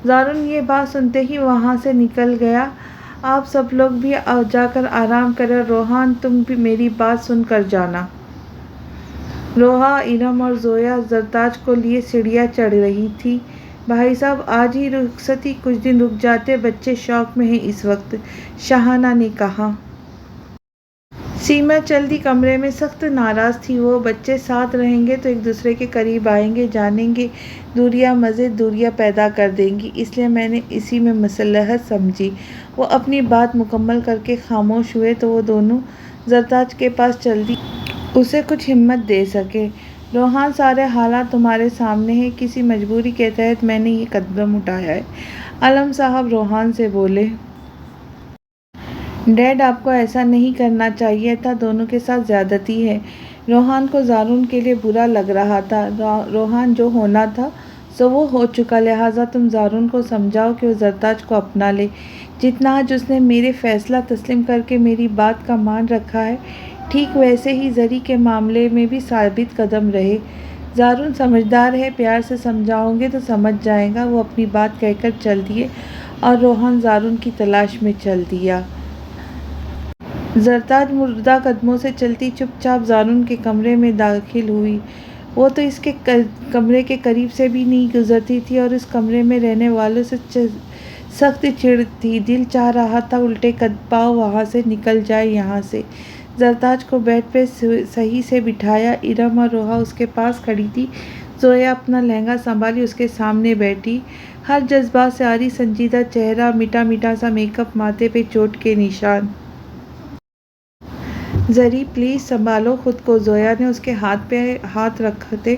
زارن یہ بات سنتے ہی وہاں سے نکل گیا۔ آپ سب لوگ بھی جا کر آرام کریں، روحان تم بھی میری بات سن کر جانا۔ روحا، ارم اور زویا زرتاج کو لیے سیڑھیاں چڑھ رہی تھی۔ بھائی صاحب آج ہی رخصتی، کچھ دن رک جاتے، بچے شوق میں ہیں اس وقت، شاہانہ نے کہا۔ سیما چلتی کمرے میں سخت ناراض تھی۔ وہ بچے ساتھ رہیں گے تو ایک دوسرے کے قریب آئیں گے، جانیں گے، دوریاں مزید دوریاں پیدا کر دیں گی، اس لیے میں نے اسی میں مصلحت سمجھی۔ وہ اپنی بات مکمل کر کے خاموش ہوئے تو وہ دونوں زرتاج کے پاس چل دی، اسے کچھ ہمت دے سکے۔ روحان، سارے حالات تمہارے سامنے ہیں، کسی مجبوری کے تحت میں نے یہ قدم اٹھایا ہے، عالم صاحب روحان سے بولے۔ ڈیڈ آپ کو ایسا نہیں کرنا چاہیے تھا، دونوں کے ساتھ زیادتی ہے۔ روحان کو زارن کے لیے برا لگ رہا تھا۔ روحان، جو ہونا تھا سو وہ ہو چکا، لہٰذا تم زارن کو سمجھاؤ کہ وہ زرتاج کو اپنا لے۔ جتنا آج اس نے میرے فیصلہ تسلیم کر کے میری بات کا مان رکھا ہے، ٹھیک ویسے ہی زری کے معاملے میں بھی ثابت قدم رہے۔ زارن سمجھدار ہے، پیار سے سمجھاؤ گے تو سمجھ جائے گا۔ وہ اپنی بات کہہ کر چل دیے اور روحان زارن کی تلاش میں چل دیا۔ زرتاج مردہ قدموں سے چلتی چپ چاپ زارن کے کمرے میں داخل ہوئی۔ وہ تو اس کے کمرے کے قریب سے بھی نہیں گزرتی تھی اور اس کمرے میں رہنے والوں سے سخت چڑ تھی۔ دل چاہ رہا تھا الٹے قد پاؤں وہاں سے نکل جائے، یہاں سے۔ زرتاج کو بیڈ پہ صحیح سے بٹھایا، ارم اور روحا اس کے پاس کھڑی تھی، زویا اپنا لہنگا سنبھالی اس کے سامنے بیٹھی، ہر جذبات سے عاری سنجیدہ چہرہ، میٹھا میٹھا سا میک اپ، ماتھے پہ چوٹ کے نشان۔ زری پلیز سنبھالو خود کو، زویا نے اس کے ہاتھ پہ ہاتھ رکھتے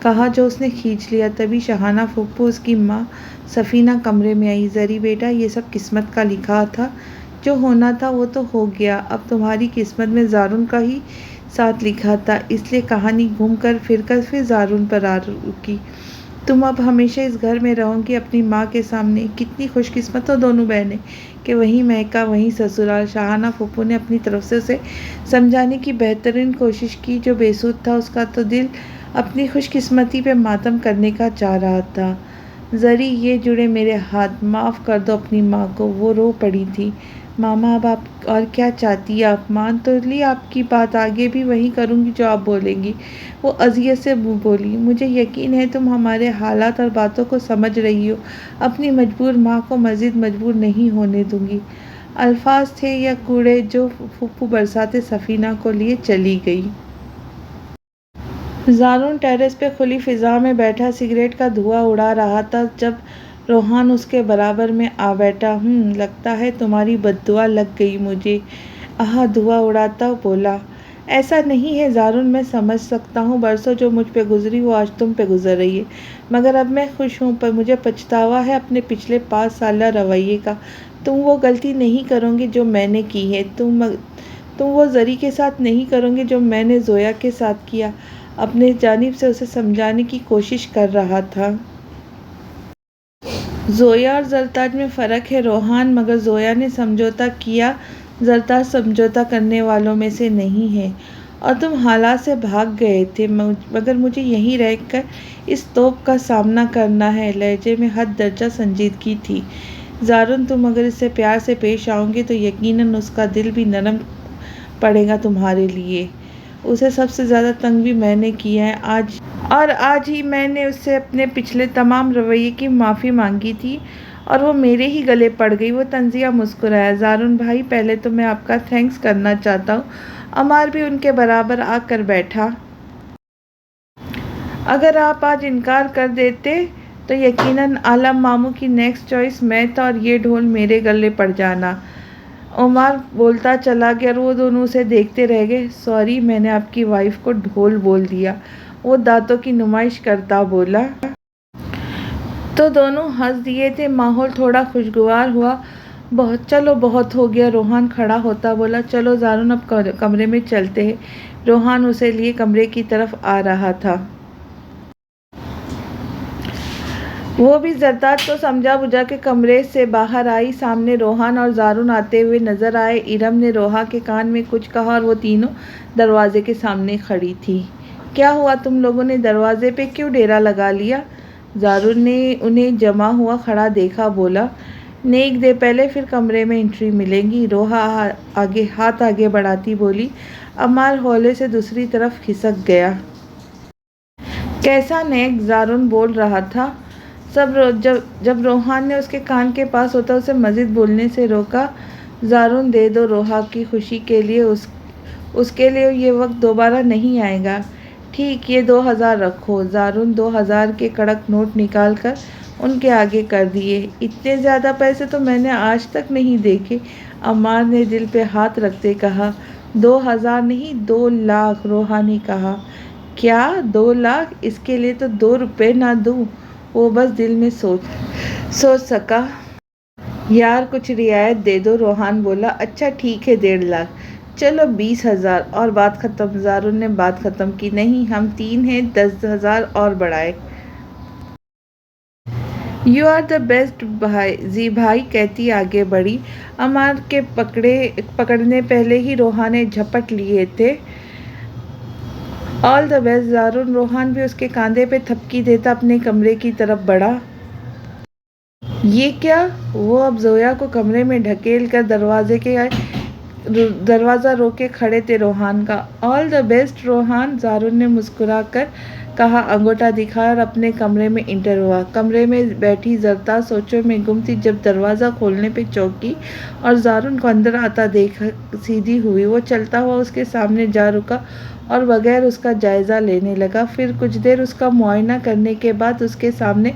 کہا جو اس نے کھینچ لیا۔ تبھی شاہانہ پھوپھو، اس کی ماں سفینہ کمرے میں آئی۔ زری بیٹا، یہ سب قسمت کا لکھا تھا، جو ہونا تھا وہ تو ہو گیا، اب تمہاری قسمت میں زارن کا ہی ساتھ لکھا تھا، اس لیے کہانی گھوم کر پھر زارن پر آ رکی۔ تم اب ہمیشہ اس گھر میں رہو گی اپنی ماں کے سامنے۔ کتنی خوش قسمت ہو دونوں بہنیں کہ وہیں میکہ وہیں سسرال۔ شاہانہ پھوپھو نے اپنی طرف سے اسے سمجھانے کی بہترین کوشش کی، جو بے سود تھا، اس کا تو دل اپنی خوش قسمتی پہ ماتم کرنے کا چاہ رہا تھا۔ زری، یہ جڑے میرے ہاتھ، معاف کر دو اپنی ماں کو۔ وہ رو پڑی تھی۔ ماما، اب آپ اور کیا چاہتی ہیں؟ آپ مان تو لی آپ کی بات، آگے بھی وہی کروں گی جو آپ بولیں گی، وہ اذیت سے بولی۔ مجھے یقین ہے تم ہمارے حالات اور باتوں کو سمجھ رہی ہو، اپنی مجبور ماں کو مزید مجبور نہیں ہونے دوں گی۔ الفاظ تھے یا کوڑے جو پھوپھو برساتے سفینہ کو لیے چلی گئی۔ زارن ٹیرس پہ کھلی فضا میں بیٹھا سگریٹ کا دھواں اڑا رہا تھا جب روحان اس کے برابر میں آ بیٹھا۔ لگتا ہے تمہاری بددعا لگ گئی مجھے، دھواں اڑاتا بولا۔ ایسا نہیں ہے زارن، میں سمجھ سکتا ہوں، برسوں جو مجھ پہ گزری وہ آج تم پہ گزر رہی ہے، مگر اب میں خوش ہوں، پر مجھے پچھتاوا ہے اپنے پچھلے 5 سالہ رویے کا۔ تم وہ غلطی نہیں کرو گے جو میں نے کی ہے، تم وہ زری کے ساتھ نہیں کرو گے جو میں نے زویا کے ساتھ کیا۔ اپنے جانب سے اسے سمجھانے کی کوشش کر رہا تھا۔ زویا اور زرتاج میں فرق ہے روحان، مگر زویا نے سمجھوتا کیا، زرتاج سمجھوتا کرنے والوں میں سے نہیں ہے، اور تم حالات سے بھاگ گئے تھے، مگر مجھے یہیں رہ کر اس توپ کا سامنا کرنا ہے۔ لہجے میں حد درجہ سنجیدگی تھی۔ زارن، تم اگر اس سے پیار سے پیش آؤ گے تو یقیناً اس کا دل بھی نرم پڑے گا تمہارے لیے۔ اسے سب سے زیادہ تنگ بھی میں نے کیا ہے، آج ہی میں نے اس سے اپنے پچھلے تمام رویے کی معافی مانگی تھی اور وہ میرے ہی گلے پڑ گئی۔ وہ طنزیہ مسکرایا۔ زارن بھائی، پہلے تو میں آپ کا تھینکس کرنا چاہتا ہوں۔ عمار بھی ان کے برابر آ کر بیٹھا۔ اگر آپ آج انکار کر دیتے تو یقیناً عالم ماموں کی نیکسٹ چوائس میں تھا اور یہ ڈھول میرے گلے پڑ جانا۔ عمار بولتا چلا گیا اور وہ دونوں اسے دیکھتے رہ گئے۔ سوری، میں نے آپ کی وائف کو ڈھول بول دیا، وہ دانتوں کی نمائش کرتا بولا۔ تو دونوں ہنس دیے تھے۔ ماحول تھوڑا خوشگوار ہوا۔ چلو بہت ہو گیا، روحان کھڑا ہوتا بولا۔ چلو زارن، اب کمرے میں چلتے ہیں۔ روحان اسے لیے کمرے کی طرف آ رہا تھا۔ وہ بھی زرتاج کو سمجھا بجھا کے کمرے سے باہر آئی۔ سامنے روحان اور زارن آتے ہوئے نظر آئے۔ ارم نے روحا کے کان میں کچھ کہا اور وہ تینوں دروازے کے سامنے کھڑی تھی۔ کیا ہوا؟ تم لوگوں نے دروازے پہ کیوں ڈیرا لگا لیا؟ زارون نے انہیں جمع ہوا کھڑا دیکھا، بولا، نیک دے پہلے پھر کمرے میں انٹری ملیں گی۔ روحا ہاتھ آگے بڑھاتی بولی۔ عمار ہولے سے دوسری طرف کھسک گیا۔ کیسا نیک؟ زارون بول رہا تھا۔ جب روحان نے اس کے کان کے پاس ہوتا اسے مزید بولنے سے روکا۔ زارون دے دو روحا کی خوشی کے لیے، اس کے لیے یہ وقت دوبارہ نہیں آئے گا۔ ٹھیک، یہ 2000 رکھو۔ زارون 2000 کے کڑک نوٹ نکال کر ان کے آگے کر دیے۔ اتنے زیادہ پیسے تو میں نے آج تک نہیں دیکھے، عمار نے دل پہ ہاتھ رکھتے کہا۔ 2000 نہیں، 2 لاکھ، روحا نے کہا۔ کیا 2 لاکھ؟ اس کے لیے تو 2 روپے نہ دوں۔ وہ بس دل میں سوچ سکا۔ یار کچھ رعایت دے دو، روحان بولا۔ اچھا ٹھیک ہے، 1.5 لاکھ۔ چلو 20,000 اور بات ختم۔ زارون نے بات ختم کی۔ نہیں، ہم 3 ہیں، 10,000 اور بڑھائے۔ یو آر دا بیسٹ زی بھائی، کہتی آگے بڑھی۔ عمار کے پکڑنے پہلے ہی روحا نے جھپٹ لیے تھے۔ آل دا بیسٹ زارون۔ روحان بھی اس کے کاندھے پہ تھپکی دیتا اپنے کمرے کی طرف بڑھا۔ یہ کیا؟ وہ اب زویا کو کمرے میں ڈھکیل کر دروازہ روکے کھڑے تھے روحان کا۔ آل دا بیسٹ روحان، زارون نے مسکرا کر کہا، انگوٹھا دکھایا اور اپنے کمرے میں انٹر ہوا۔ کمرے میں بیٹھی زرتا سوچوں میں گم تھی جب دروازہ کھولنے پہ چونکی اور زارون کو اندر آتا دیکھ سیدھی ہوئی۔ وہ چلتا ہوا اس کے سامنے جا رکا اور بغیر اس کا جائزہ لینے لگا۔ پھر کچھ دیر اس کا معائنہ کرنے کے بعد اس کے سامنے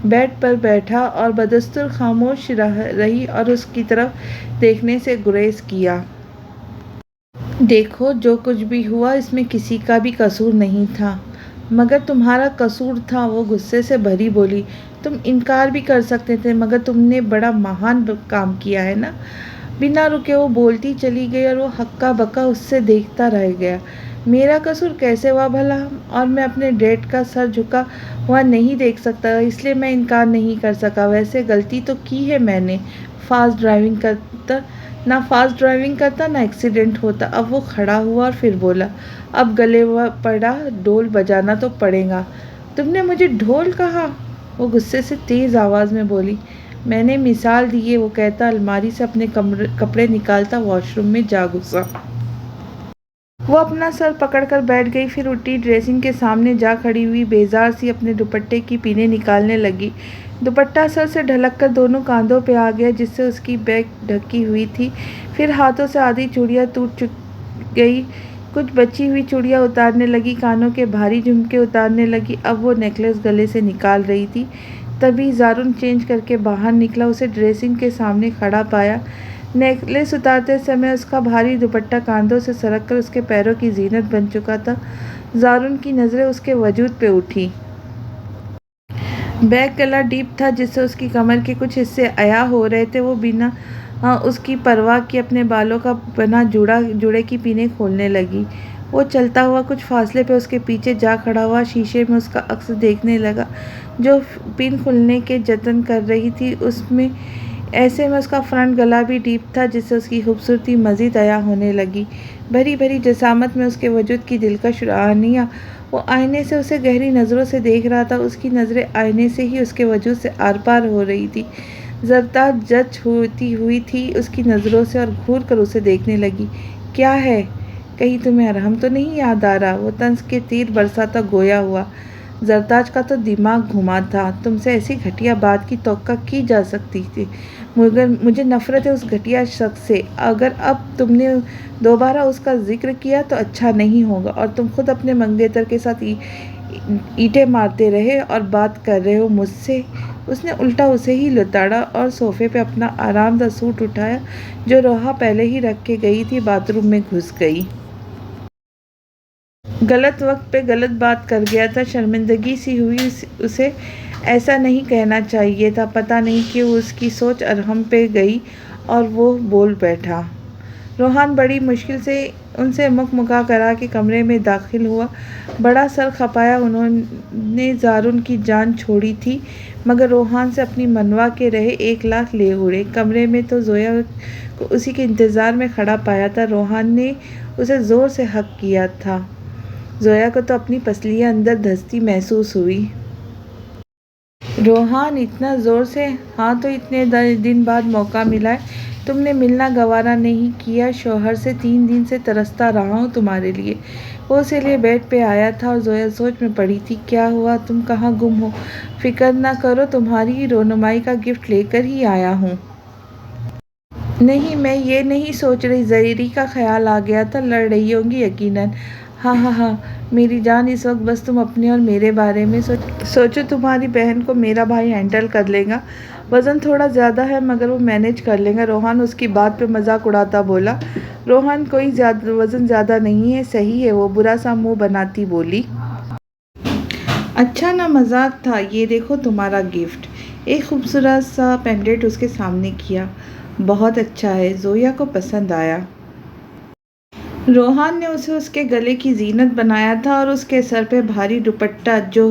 بیڈ پر بیٹھا اور بدستور خاموش رہی اور اس کی طرف دیکھنے سے گریز کیا۔ دیکھو، جو کچھ بھی ہوا اس میں کسی کا بھی قصور نہیں تھا۔ مگر تمہارا قصور تھا، وہ غصے سے بھری بولی۔ تم انکار بھی کر سکتے تھے، مگر تم نے بڑا مہان کام کیا ہے نا۔ بنا رکے وہ بولتی چلی گئی اور وہ ہکا بکا اس سے دیکھتا رہ گیا۔ میرا قصور کیسے ہوا بھلا؟ اور میں اپنے ڈیڈ کا سر جھکا ہوا نہیں دیکھ سکتا، اس لیے میں انکار نہیں کر سکا۔ ویسے غلطی تو کی ہے میں نے، نہ فاسٹ ڈرائیونگ کرتا نہ ایکسیڈنٹ ہوتا۔ اب وہ کھڑا ہوا اور پھر بولا، اب گلے پڑا، ڈھول بجانا تو پڑے گا۔ تم نے مجھے ڈھول کہا؟ وہ غصے سے تیز آواز میں بولی۔ میں نے مثال دی ہے، وہ کہتا الماری سے اپنے کپڑے نکالتا واش روم میں جا گھسا۔ وہ اپنا سر پکڑ کر بیٹھ گئی، پھر اٹھی، ڈریسنگ کے سامنے جا کھڑی ہوئی، بیزار سی اپنے دوپٹے کی پینیں نکالنے لگی۔ دوپٹہ سر سے ڈھلک کر دونوں کاندھوں پہ آ گیا جس سے اس کی بیک ڈھکی ہوئی تھی۔ پھر ہاتھوں سے آدھی چوڑیاں ٹوٹ گئی، کچھ بچی ہوئی چوڑیاں اتارنے لگی، کانوں کے بھاری جھمکے اتارنے لگی۔ اب وہ نیکلس گلے سے نکال رہی تھی، تبھی زارون چینج کر کے باہر نکلا، اسے ڈریسنگ کے سامنے کھڑا پایا۔ نیکلس اتارتے سمے اس کا بھاری دوپٹہ کاندھوں سے سرک کر اس کے پیروں کی زینت بن چکا تھا۔ زارون کی نظریں اس کے وجود پہ اٹھی۔ بیک گلا ڈیپ تھا جس سے اس کی کمر کے کچھ حصے عیاں ہو رہے تھے۔ وہ بنا اس کی پرواہ کیے اپنے بالوں کا بنا جوڑے کی پینیں کھولنے لگی۔ وہ چلتا ہوا کچھ فاصلے پہ اس کے پیچھے جا کھڑا ہوا، شیشے میں اس کا عکس دیکھنے لگا جو پن کھولنے کے جتن کر رہی تھی۔ ایسے میں اس کا فرنٹ گلا بھی ڈیپ تھا جس سے اس کی خوبصورتی مزید عیاں ہونے لگی۔ بھری بھری جسامت میں اس کے وجود کی دلکش روحانیت۔ وہ آئینے سے اسے گہری نظروں سے دیکھ رہا تھا، اس کی نظریں آئینے سے ہی اس کے وجود سے آر پار ہو رہی تھی۔ زرتا جج ہوتی ہوئی تھی اس کی نظروں سے اور گھور کر اسے دیکھنے لگی۔ کیا ہے؟ کہیں تمہیں ارحم تو نہیں یاد آ رہا؟ وہ طنز کے تیر برساتا گویا ہوا۔ زرتاج کا تو دماغ گھما تھا، تم سے ایسی گھٹیا بات کی توقع کی جا سکتی تھی، مگر مجھے نفرت ہے اس گھٹیا شخص سے۔ اگر اب تم نے دوبارہ اس کا ذکر کیا تو اچھا نہیں ہوگا، اور تم خود اپنے منگیتر کے ساتھ اینٹیں مارتے رہے اور بات کر رہے ہو مجھ سے۔ اس نے الٹا اسے ہی لتاڑا اور صوفے پہ اپنا آرام دہ سوٹ اٹھایا جو روحا پہلے ہی رکھ کے گئی تھی، باتھ روم میں گھس گئی۔ غلط وقت پہ غلط بات کر گیا تھا، شرمندگی سی ہوئی، اسے ایسا نہیں کہنا چاہیے تھا۔ پتہ نہیں کیوں اس کی سوچ ارحم پہ گئی اور وہ بول بیٹھا۔ روحان بڑی مشکل سے ان سے مکھ مکا کرا کے کمرے میں داخل ہوا۔ بڑا سر کھپایا انہوں نے زارون کی جان چھوڑی تھی، مگر روحان سے اپنی منوا کے رہے 1 لاکھ لے اڑے۔ کمرے میں تو زویا کو اسی کے انتظار میں کھڑا پایا تھا۔ روحان نے اسے زور سے ہگ کیا تھا۔ زویا کو تو اپنی پسلیاں اندر دھستی محسوس ہوئی۔ روحان اتنا زور سے، ہاں تو اتنے دن بعد موقع ملا ہے، تم نے ملنا گوارا نہیں کیا؟ شوہر سے 3 دن سے ترستا رہا ہوں تمہارے لیے۔ وہ اسی لیے بیڈ پہ آیا تھا اور زویا سوچ میں پڑی تھی کیا ہوا، تم کہاں گم ہو؟ فکر نہ کرو، تمہاری رونمائی کا گفٹ لے کر ہی آیا ہوں۔ نہیں، میں یہ نہیں سوچ رہی، زہری کا خیال آ گیا تھا، لڑ رہی ہوں گی یقیناً۔ ہاں ہاں ہاں میری جان، اس وقت بس تم اپنے اور میرے بارے میں سوچو۔ تمہاری بہن کو میرا بھائی ہینڈل کر لے گا، وزن تھوڑا زیادہ ہے مگر وہ مینج کر لے گا۔ روحان اس کی بات پہ مذاق اڑاتا بولا۔ روحان کوئی وزن زیادہ نہیں ہے، صحیح ہے وہ، برا سا منہ بناتی بولی۔ اچھا نا، مذاق تھا، یہ دیکھو تمہارا گفٹ۔ ایک خوبصورت سا پینڈنٹ اس کے سامنے کیا۔ بہت اچھا ہے، زویا کو پسند آیا۔ روحان نے اسے اس کے گلے کی زینت بنایا تھا اور اس کے سر پہ بھاری دوپٹہ جو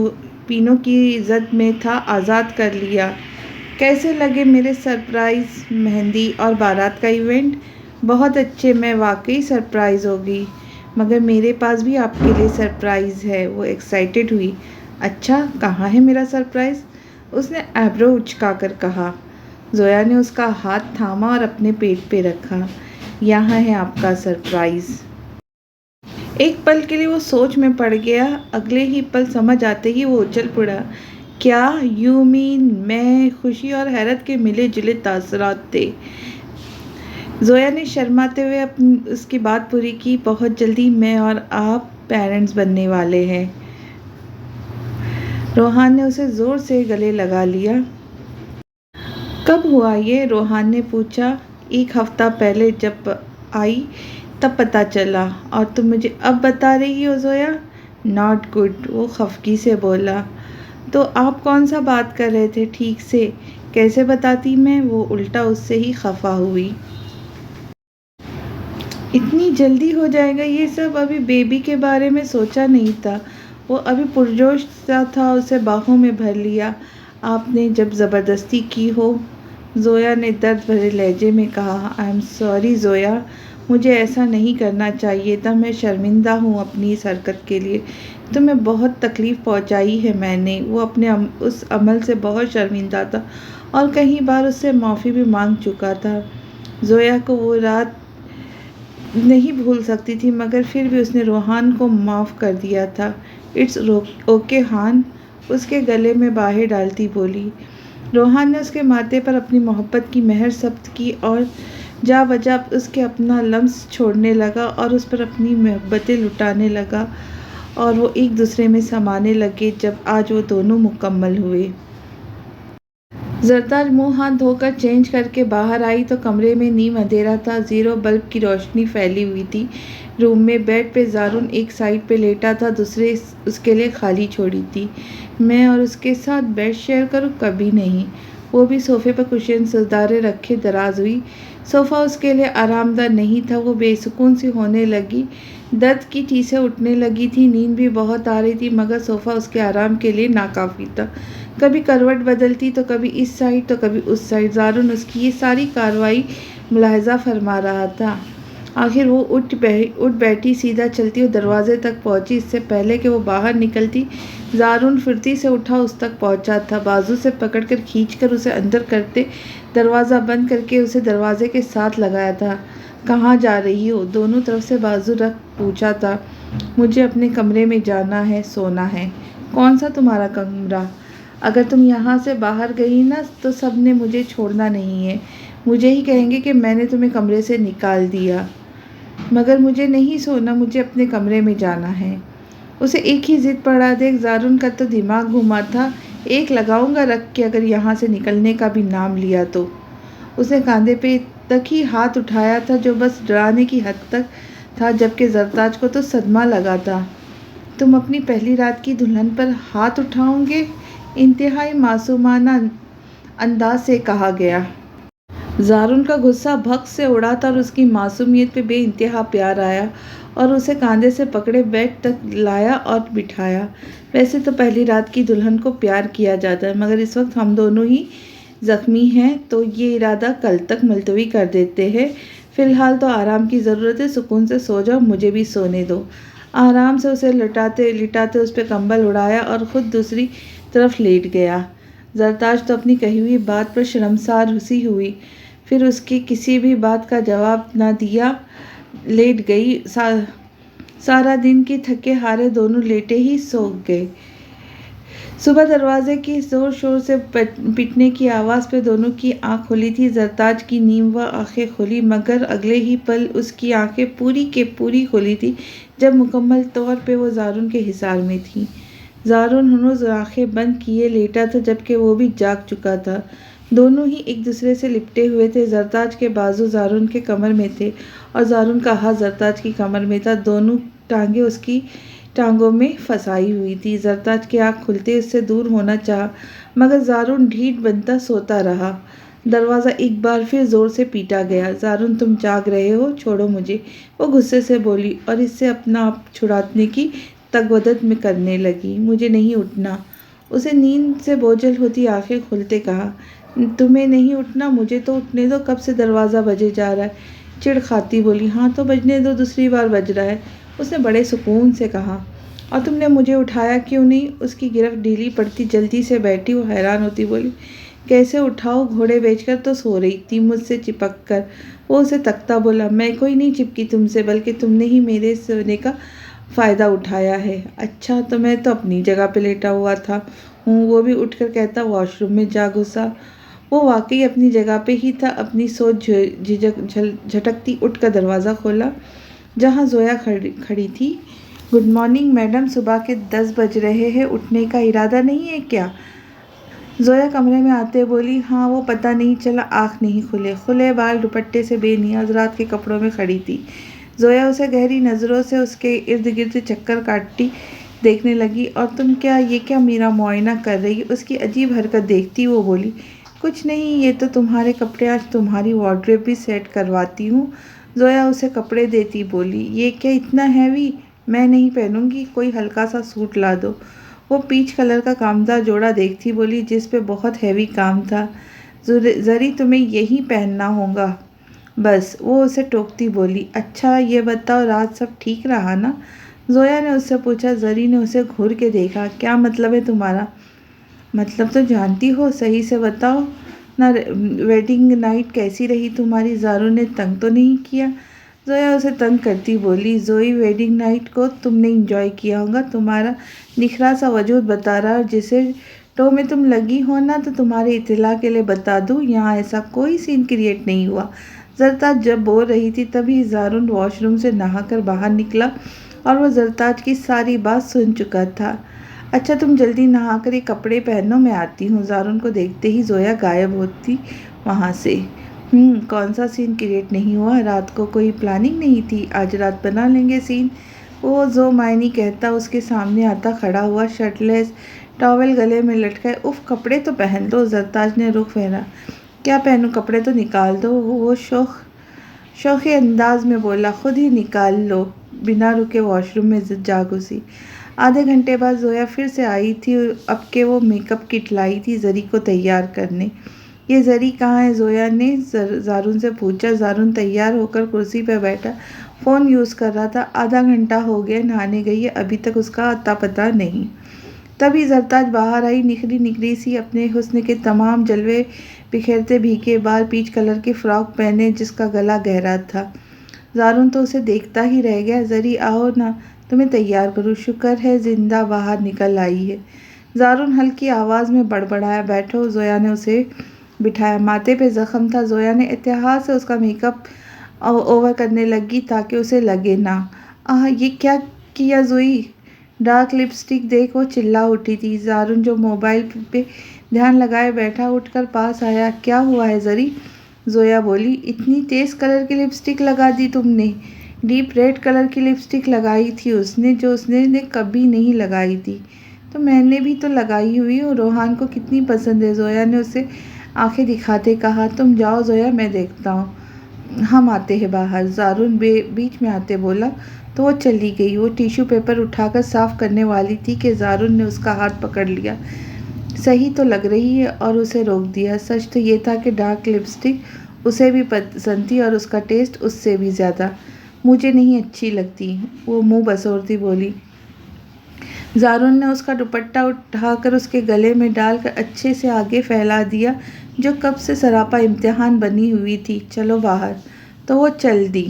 پینوں کی زد میں تھا آزاد کر لیا۔ کیسے لگے میرے سرپرائز مہندی اور بارات کا ایونٹ؟ بہت اچھے، میں واقعی سرپرائز ہوگی، مگر میرے پاس بھی آپ کے لیے سرپرائز ہے۔ وہ ایکسائٹڈ ہوئی۔ اچھا، کہاں ہے میرا سرپرائز؟ اس نے ایبرو اچکا کر کہا۔ زویا نے اس کا ہاتھ تھاما اور اپنے پیٹ پہ رکھا۔ یہاں ہے آپ کا سرپرائز۔ ایک پل کے لیے وہ سوچ میں پڑ گیا، اگلے ہی پل سمجھ آتے ہی وہ اچھل پڑا۔ کیا یو مین میں؟ خوشی اور حیرت کے ملے جلے تاثرات تھے۔ زویا نے شرماتے ہوئے اس کی بات پوری کی۔ بہت جلدی میں اور آپ پیرنٹس بننے والے ہیں۔ روحان نے اسے زور سے گلے لگا لیا۔ کب ہوا یہ؟ روحان نے پوچھا۔ 1 ہفتہ پہلے جب آئی تب پتہ چلا، اور تم مجھے اب بتا رہی ہو زویا؟ ناٹ گڈ، وہ خفگی سے بولا۔ تو آپ کون سا بات کر رہے تھے ٹھیک سے؟ کیسے بتاتی میں؟ وہ الٹا اس سے ہی خفا ہوئی۔ اتنی جلدی ہو جائے گا یہ سب؟ ابھی بیبی کے بارے میں سوچا نہیں تھا۔ وہ ابھی پرجوش سا تھا، اسے باہوں میں بھر لیا۔ آپ نے جب زبردستی کی ہو، زویا نے درد بھرے لہجے میں کہا۔ آئی ایم سوری زویا، مجھے ایسا نہیں کرنا چاہیے تھا، میں شرمندہ ہوں اپنی اس حرکت کے لیے، تمہیں بہت تکلیف پہنچائی ہے میں نے۔ وہ اپنے اس عمل سے بہت شرمندہ تھا اور کئی بار اس سے معافی بھی مانگ چکا تھا۔ زویا کو وہ رات نہیں بھول سکتی تھی، مگر پھر بھی اس نے روحان کو معاف کر دیا تھا۔ اٹس اوکے ہان، اس کے گلے میں باہیں ڈالتی بولی۔ روحان نے اس کے ماتھے پر اپنی محبت کی مہر ثبت کی اور جا بجا اس کے اپنا لمس چھوڑنے لگا اور اس پر اپنی محبتیں لٹانے لگا، اور وہ ایک دوسرے میں سمانے لگے جب آج وہ دونوں مکمل ہوئے۔ زرتاج منہ ہاتھ دھو کر چینج کر کے باہر آئی تو کمرے میں نیم اندھیرا تھا، 0 بلب کی روشنی پھیلی ہوئی تھی روم میں۔ بیڈ پہ زارن ایک سائیڈ پہ لیٹا تھا، دوسری اس کے لیے خالی چھوڑی تھی۔ میں اور اس کے ساتھ بیڈ شیئر کروں؟ کبھی نہیں۔ وہ بھی صوفے پر کشن سدارے رکھے دراز ہوئی۔ صوفہ اس کے لیے آرام دہ نہیں تھا، وہ بے سکون سی ہونے لگی، درد کی ٹھیسیں اٹھنے لگی تھی، نیند بھی بہت آ رہی تھی، مگر صوفہ اس کے آرام کے لیے ناکافی تھا۔ کبھی کروٹ بدلتی تو کبھی اس سائڈ تو کبھی اس سائڈ، زارن اس کی یہ ساری کارروائی ملاحظہ فرما رہا تھا۔ آخر وہ اٹھ بیٹھی، سیدھا چلتی اور دروازے تک پہنچی۔ اس سے پہلے کہ وہ باہر نکلتی، زارن پھرتی سے اٹھا اس تک پہنچا تھا، بازو سے پکڑ کر کھینچ کر اسے اندر کرتے دروازہ بند کر کے اسے دروازے کے ساتھ لگایا تھا۔ کہاں جا رہی ہو؟ دونوں طرف سے بازو رکھ پوچھا تھا۔ مجھے اپنے کمرے میں جانا ہے، سونا ہے۔ کون سا تمہارا کمرہ؟ اگر تم یہاں سے باہر گئی نا تو سب نے مجھے چھوڑنا نہیں ہے، مجھے ہی کہیں گے کہ میں نے تمہیں کمرے سے نکال دیا۔ مگر مجھے نہیں سونا، مجھے اپنے کمرے میں جانا ہے۔ اسے ایک ہی ضد پڑا، دیکھ زارن کا تو دماغ گھوما تھا، ایک لگاؤں گا رکھ کے اگر یہاں سے نکلنے کا بھی نام لیا تو۔ اس نے کاندھے پہ تک ہی ہاتھ اٹھایا تھا جو بس ڈرانے کی حد تک تھا، جبکہ زرتاج کو تو صدمہ لگا تھا۔ تم اپنی پہلی رات کی دلہن پر ہاتھ اٹھاؤ گے؟ انتہائی معصومانہ انداز سے کہا گیا۔ زارن کا غصہ بھگ سے اڑا تھا اور اس کی معصومیت پہ بے انتہا پیار آیا، اور اسے کاندھے سے پکڑے بیڈ تک لایا اور بٹھایا۔ ویسے تو پہلی رات کی دلہن کو پیار کیا جاتا ہے، مگر اس وقت ہم دونوں ہی زخمی ہیں تو یہ ارادہ کل تک ملتوی کر دیتے ہیں۔ فی الحال تو آرام کی ضرورت ہے، سکون سے سو جاؤ، مجھے بھی سونے دو۔ آرام سے اسے لٹاتے اس پہ کمبل اڑایا اور خود دوسری طرف لیٹ گیا۔ زرتاج تو اپنی کہی ہوئی بات پر شرمسار سی ہوئی، پھر اس کی کسی بھی بات کا جواب نہ دیا لیٹ گئی۔ سارا دن کے تھکے ہارے دونوں لیٹے ہی سو گئے۔ صبح دروازے کی زور شور سے پیٹنے کی آواز پہ دونوں کی آنکھ کھلی تھی۔ زرتاج کی نیم و آنکھیں کھلی، مگر اگلے ہی پل اس کی آنکھیں پوری کے پوری کھلی تھی جب مکمل طور پہ وہ زارن کے حصار میں تھی۔ زارن ہنوز آنکھیں بند کیے لیٹا تھا جبکہ وہ بھی جاگ چکا تھا۔ دونوں ہی ایک دوسرے سے لپٹے ہوئے تھے۔ زرتاج کے بازو زارن کے کمر میں تھے اور زارن کا ہاتھ زرتاج کی کمر میں تھا۔ دونوں ٹانگیں اس کی ٹانگوں میں پھنسائی ہوئی تھی۔ زرتاج کی آنکھ کھلتے اس سے دور ہونا چاہا، مگر زارن ڈھیٹ بنتا سوتا رہا۔ دروازہ ایک بار پھر زور سے پیٹا گیا۔ زارن تم جاگ رہے ہو، چھوڑو مجھے، وہ غصے سے بولی اور اس سے اپنا آپ چھڑانے کی تگودت میں کرنے لگی۔ مجھے نہیں اٹھنا، اسے نیند سے بوجھل ہوتی آنکھیں کھولتے کہا۔ تمہیں نہیں اٹھنا؟ مجھے تو اٹھنے دو، کب سے دروازہ بجے جا رہا ہے۔ چڑ کھاتی بولی، ہاں تو بجنے دو، دوسری بار بج رہا ہے، اس نے بڑے سکون سے کہا۔ اور تم نے مجھے اٹھایا کیوں نہیں؟ اس کی گرفت ڈھیلی پڑتی جلدی سے بیٹھی وہ حیران ہوتی بولی، کیسے اٹھاؤ، گھوڑے بیچ کر تو سو رہی تھی مجھ سے چپک کر۔ وہ اسے تکتا بولا، میں کوئی نہیں چپکی تم سے، بلکہ تم نے ہی میرے سونے کا فائدہ اٹھایا ہے۔ اچھا، تو میں تو اپنی جگہ پہ لیٹا ہوا تھا ہوں، وہ بھی اٹھ کر کہتا واش روم میں جا گھسا۔ وہ واقعی اپنی جگہ پہ ہی تھا۔ اپنی سوچ جھٹکتی اٹھ کر دروازہ کھولا جہاں زویا کھڑی تھی۔ گڈ مارننگ میڈم، صبح کے 10 بج رہے ہیں، اٹھنے کا ارادہ نہیں ہے کیا؟ زویا کمرے میں آتے بولی۔ ہاں، وہ پتہ نہیں چلا، آنکھ نہیں کھلے، کھلے بال دوپٹے سے بے نیاز رات کے کپڑوں میں کھڑی تھی۔ زویا اسے گہری نظروں سے اس کے ارد گرد چکر کاٹتی دیکھنے لگی۔ اور تم یہ کیا میرا معائنہ کر رہی؟ اس کی عجیب حرکت دیکھتی وہ بولی، کچھ نہیں، یہ تو تمہارے کپڑے، آج تمہاری وارڈروب بھی سیٹ کرواتی ہوں۔ زویا اسے کپڑے دیتی بولی، یہ کیا اتنا ہیوی؟ میں نہیں پہنوں گی، کوئی ہلکا سا سوٹ لا دو۔ وہ پیچ کلر کا کامدار جوڑا دیکھتی بولی جس پہ بہت ہیوی کام تھا۔ زری تمہیں یہی پہننا ہوگا بس، وہ اسے ٹوکتی بولی۔ اچھا یہ بتاؤ رات سب ٹھیک رہا نا؟ زویا نے اس سے پوچھا۔ زری نے اسے گھور کے دیکھا۔ کیا مطلب ہے تمہارا؟ مطلب تو جانتی ہو، صحیح سے بتاؤ نا، ویڈنگ نائٹ کیسی رہی تمہاری؟ زارن نے تنگ تو نہیں کیا؟ زویا اسے تنگ کرتی بولی، زوئی ویڈنگ نائٹ کو تم نے انجوائے کیا ہوگا، تمہارا نکھرا سا وجود بتا رہا ہے، اور جسے ٹو میں تم لگی ہو نا، تو تمہاری اطلاع کے لیے بتا دوں، یہاں ایسا کوئی سین کریٹ نہیں ہوا۔ زرتاج جب بول رہی تھی تبھی زارن واش روم سے نہا کر باہر نکلا اور وہ زرتاج کی ساری بات سن چکا تھا۔ اچھا تم جلدی نہا کر یہ کپڑے پہنو، میں آتی ہوں۔ زارن کو دیکھتے ہی زویا غائب ہوتی وہاں سے۔ کون سا سین کریٹ نہیں ہوا؟ رات کو کوئی پلاننگ نہیں تھی؟ آج رات بنا لیں گے سین، وہ زو معنی کہتا اس کے سامنے آتا کھڑا ہوا، شرٹ لیس، ٹاول گلے میں لٹکائے۔ اف، کپڑے تو پہن دو۔ زرتاج نے رخ پھیرا۔ کیا پہنوں؟ کپڑے تو نکال دو، وہ شوخی انداز میں بولا۔ خود ہی نکال لو۔ بنا رکے واش روم میں جا گھسی۔ آدھے گھنٹے بعد زویا پھر سے آئی تھی، اب کہ وہ میک اپ کٹ لائی تھی زری کو تیار کرنے۔ یہ زری کہاں ہے؟ زویا نے زارن سے پوچھا۔ زارن تیار ہو کر کرسی پہ بیٹھا فون یوز کر رہا تھا۔ آدھا گھنٹہ ہو گیا نہانے گئی ہے، ابھی تک اس کا اتا پتہ نہیں۔ تبھی زرتاج باہر آئی، نکھری نکھری سی، اپنے حسن کے تمام جلوے بکھیرتے، بھیگے بال، پیچ کلر کی فراک پہنے جس کا گلا گہرا تھا۔ زارن تو اسے دیکھتا ہی رہ گیا۔ زری آؤ نا، تمہیں تیار کروں، شکر ہے زندہ باہر نکل آئی ہے۔ زارن ہلکی آواز میں بڑبڑایا۔ بیٹھو۔ زویا نے اسے بٹھایا۔ ماتھے پہ زخم تھا۔ زویا نے احتیاط سے اس کا میک اپ اوور کرنے لگی تاکہ اسے لگے نہ۔ یہ کیا کیا زوئی؟ ڈارک لپسٹک دیکھ، وہ چلا اٹھی تھی۔ زارن جو موبائل پہ دھیان لگائے بیٹھا اٹھ کر پاس آیا۔ کیا ہوا ہے زری؟ زویا بولی، اتنی تیز کلر کی لپسٹک لگا دی تم نے؟ ڈیپ ریڈ کلر کی لپسٹک لگائی تھی اس نے، جو اس نے کبھی نہیں لگائی تھی۔ تو میں نے بھی تو لگائی ہوئی ہوں، روحان کو کتنی پسند ہے۔ زویا نے اسے آنکھیں دکھاتے کہا۔ تم جاؤ زویا، میں دیکھتا ہوں، ہم آتے ہیں باہر۔ زارن بیچ میں آتے بولا تو وہ چلی گئی۔ وہ ٹیشو پیپر اٹھا کر صاف کرنے والی تھی کہ زارن نے اس کا ہاتھ پکڑ لیا۔ صحیح تو لگ رہی ہے، اور اسے روک دیا۔ سچ تو یہ تھا کہ ڈارک لپسٹک اسے بھی پسند تھی، اور اس کا ٹیسٹ اس سے بھی زیادہ۔ مجھے نہیں اچھی لگتی، وہ منہ بسورتی بولی۔ زارون نے اس کا دوپٹہ اٹھا کر اس کے گلے میں ڈال کر اچھے سے آگے پھیلا دیا، جو کب سے سراپا امتحان بنی ہوئی تھی۔ چلو باہر۔ تو وہ چل دی۔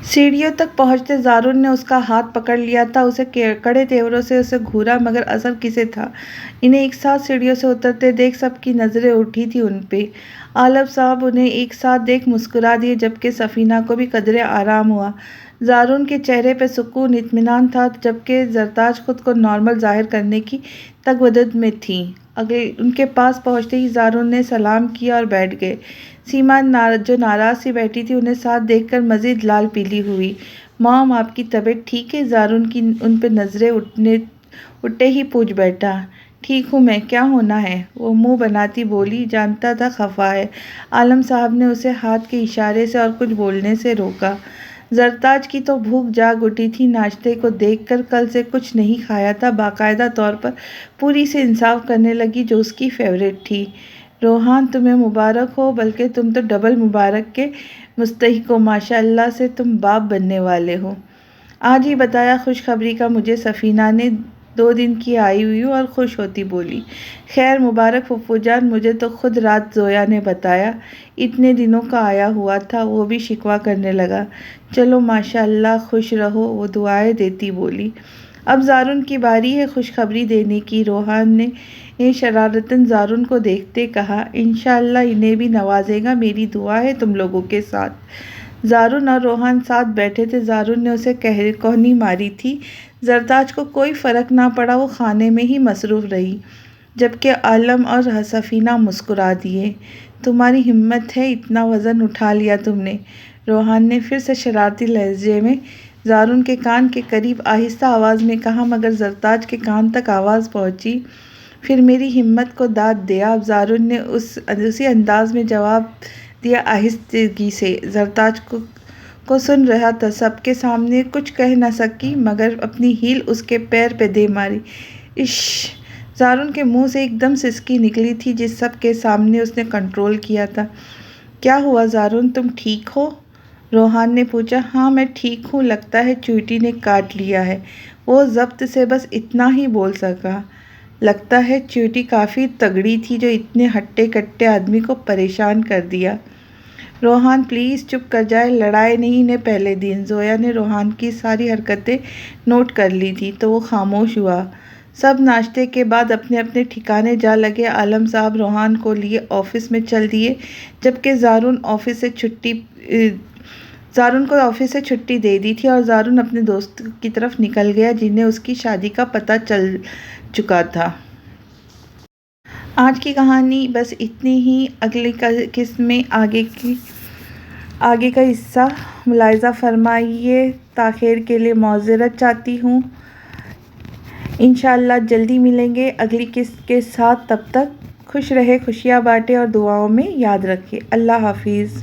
سیڑھیوں تک پہنچتے زارون نے اس کا ہاتھ پکڑ لیا تھا، اسے کڑے تیوروں سے اسے گھورا، مگر اثر کسے تھا؟ انہیں ایک ساتھ سیڑھیوں سے اترتے دیکھ سب کی نظریں اٹھی تھیں ان پہ۔ عالم صاحب انہیں ایک ساتھ دیکھ مسکرا دیے، جبکہ سفینہ کو بھی قدرے آرام ہوا۔ زارون کے چہرے پہ سکون، اطمینان تھا، جبکہ زرتاج خود کو نارمل ظاہر کرنے کی تگودد میں تھی۔ ان کے پاس پہنچتے ہی زارون نے سلام کیا اور بیٹھ گئے۔ سیما جو ناراض سی بیٹھی تھی، انہیں ساتھ دیکھ کر مزید لال پیلی ہوئی۔ مام، آپ کی طبیعت ٹھیک ہے؟ زارون کی ان پہ نظریں اٹھتے ہی پوچھ بیٹھا۔ ٹھیک ہوں میں، کیا ہونا ہے؟ وہ منہ بناتی بولی، جانتا تھا خفا ہے۔ عالم صاحب نے اسے ہاتھ کے اشارے سے اور کچھ بولنے سے روکا۔ زرتاج کی تو بھوک جاگ اٹھی تھی ناشتے کو دیکھ کر، کل سے کچھ نہیں کھایا تھا۔ باقاعدہ طور پر پوری سے انصاف کرنے لگی، جو اس کی فیورٹ تھی۔ روحان، تمہیں مبارک ہو، بلکہ تم تو ڈبل مبارک کے مستحق ہو، ماشاء اللہ سے تم باپ بننے والے ہو۔ آج ہی بتایا خوشخبری کا مجھے سفینہ نے، 2 دن کی آئی ہوئی ہوں، اور خوش ہوتی بولی۔ خیر مبارک پھپھو جان، مجھے تو خود رات زویا نے بتایا، اتنے دنوں کا آیا ہوا تھا۔ وہ بھی شکوہ کرنے لگا۔ چلو ماشاء اللہ، خوش رہو، وہ دعائیں دیتی بولی۔ اب زارون کی باری ہے خوشخبری دینے کی، روحان نے شرارتاً زارون کو دیکھتے کہا۔ انشاءاللہ انہیں بھی نوازے گا، میری دعا ہے تم لوگوں کے ساتھ۔ زارون اور روحان ساتھ بیٹھے تھے۔ زارون نے اسے کوہنی ماری تھی۔ زرتاج کو کوئی فرق نہ پڑا، وہ کھانے میں ہی مصروف رہی، جبکہ عالم اور سفینہ مسکرا دیے۔ تمہاری ہمت ہے، اتنا وزن اٹھا لیا تم نے، روحان نے پھر سے شرارتی لہجے میں زارون کے کان کے قریب آہستہ آواز میں کہا، مگر زرتاج کے کان تک آواز پہنچی۔ پھر میری ہمت کو داد دیا، اب زارون نے اسی انداز میں جواب دیا، آہستگی سے۔ زرتاج کو سن رہا تھا، سب کے سامنے کچھ کہہ نہ سکی، مگر اپنی ہیل اس کے پیر پہ دے ماری۔ اش! زارون کے منہ سے ایک دم سسکی نکلی تھی، جس سب کے سامنے اس نے کنٹرول کیا تھا۔ کیا ہوا زارون، تم ٹھیک ہو؟ روحان نے پوچھا۔ ہاں میں ٹھیک ہوں، لگتا ہے چیونٹی نے کاٹ لیا ہے۔ وہ ضبط سے بس اتنا ہی بول سکا۔ لگتا ہے چیونٹی کافی تگڑی تھی، جو اتنے ہٹے کٹے آدمی کو پریشان کر دیا۔ روحان پلیز چپ کر جائے، لڑائے نہیں انہیں پہلے دن۔ زویا نے روحان کی ساری حرکتیں نوٹ کر لی تھی، تو وہ خاموش ہوا۔ سب ناشتے کے بعد اپنے اپنے ٹھکانے جا لگے۔ عالم صاحب روحان کو لیے آفس میں چل دیے، جبکہ زارون کو آفس سے چھٹی دے دی تھی، اور زارون اپنے دوست کی طرف نکل گیا، جنہیں اس کی شادی کا پتہ چل چکا تھا۔ آج کی کہانی بس اتنی ہی۔ اگلی قسط میں آگے کا حصہ ملاحظہ فرمائیے۔ تاخیر کے لیے معذرت چاہتی ہوں۔ انشاءاللہ جلدی ملیں گے اگلی قسط کے ساتھ۔ تب تک خوش رہے، خوشیاں بانٹے اور دعاؤں میں یاد رکھے۔ اللہ حافظ۔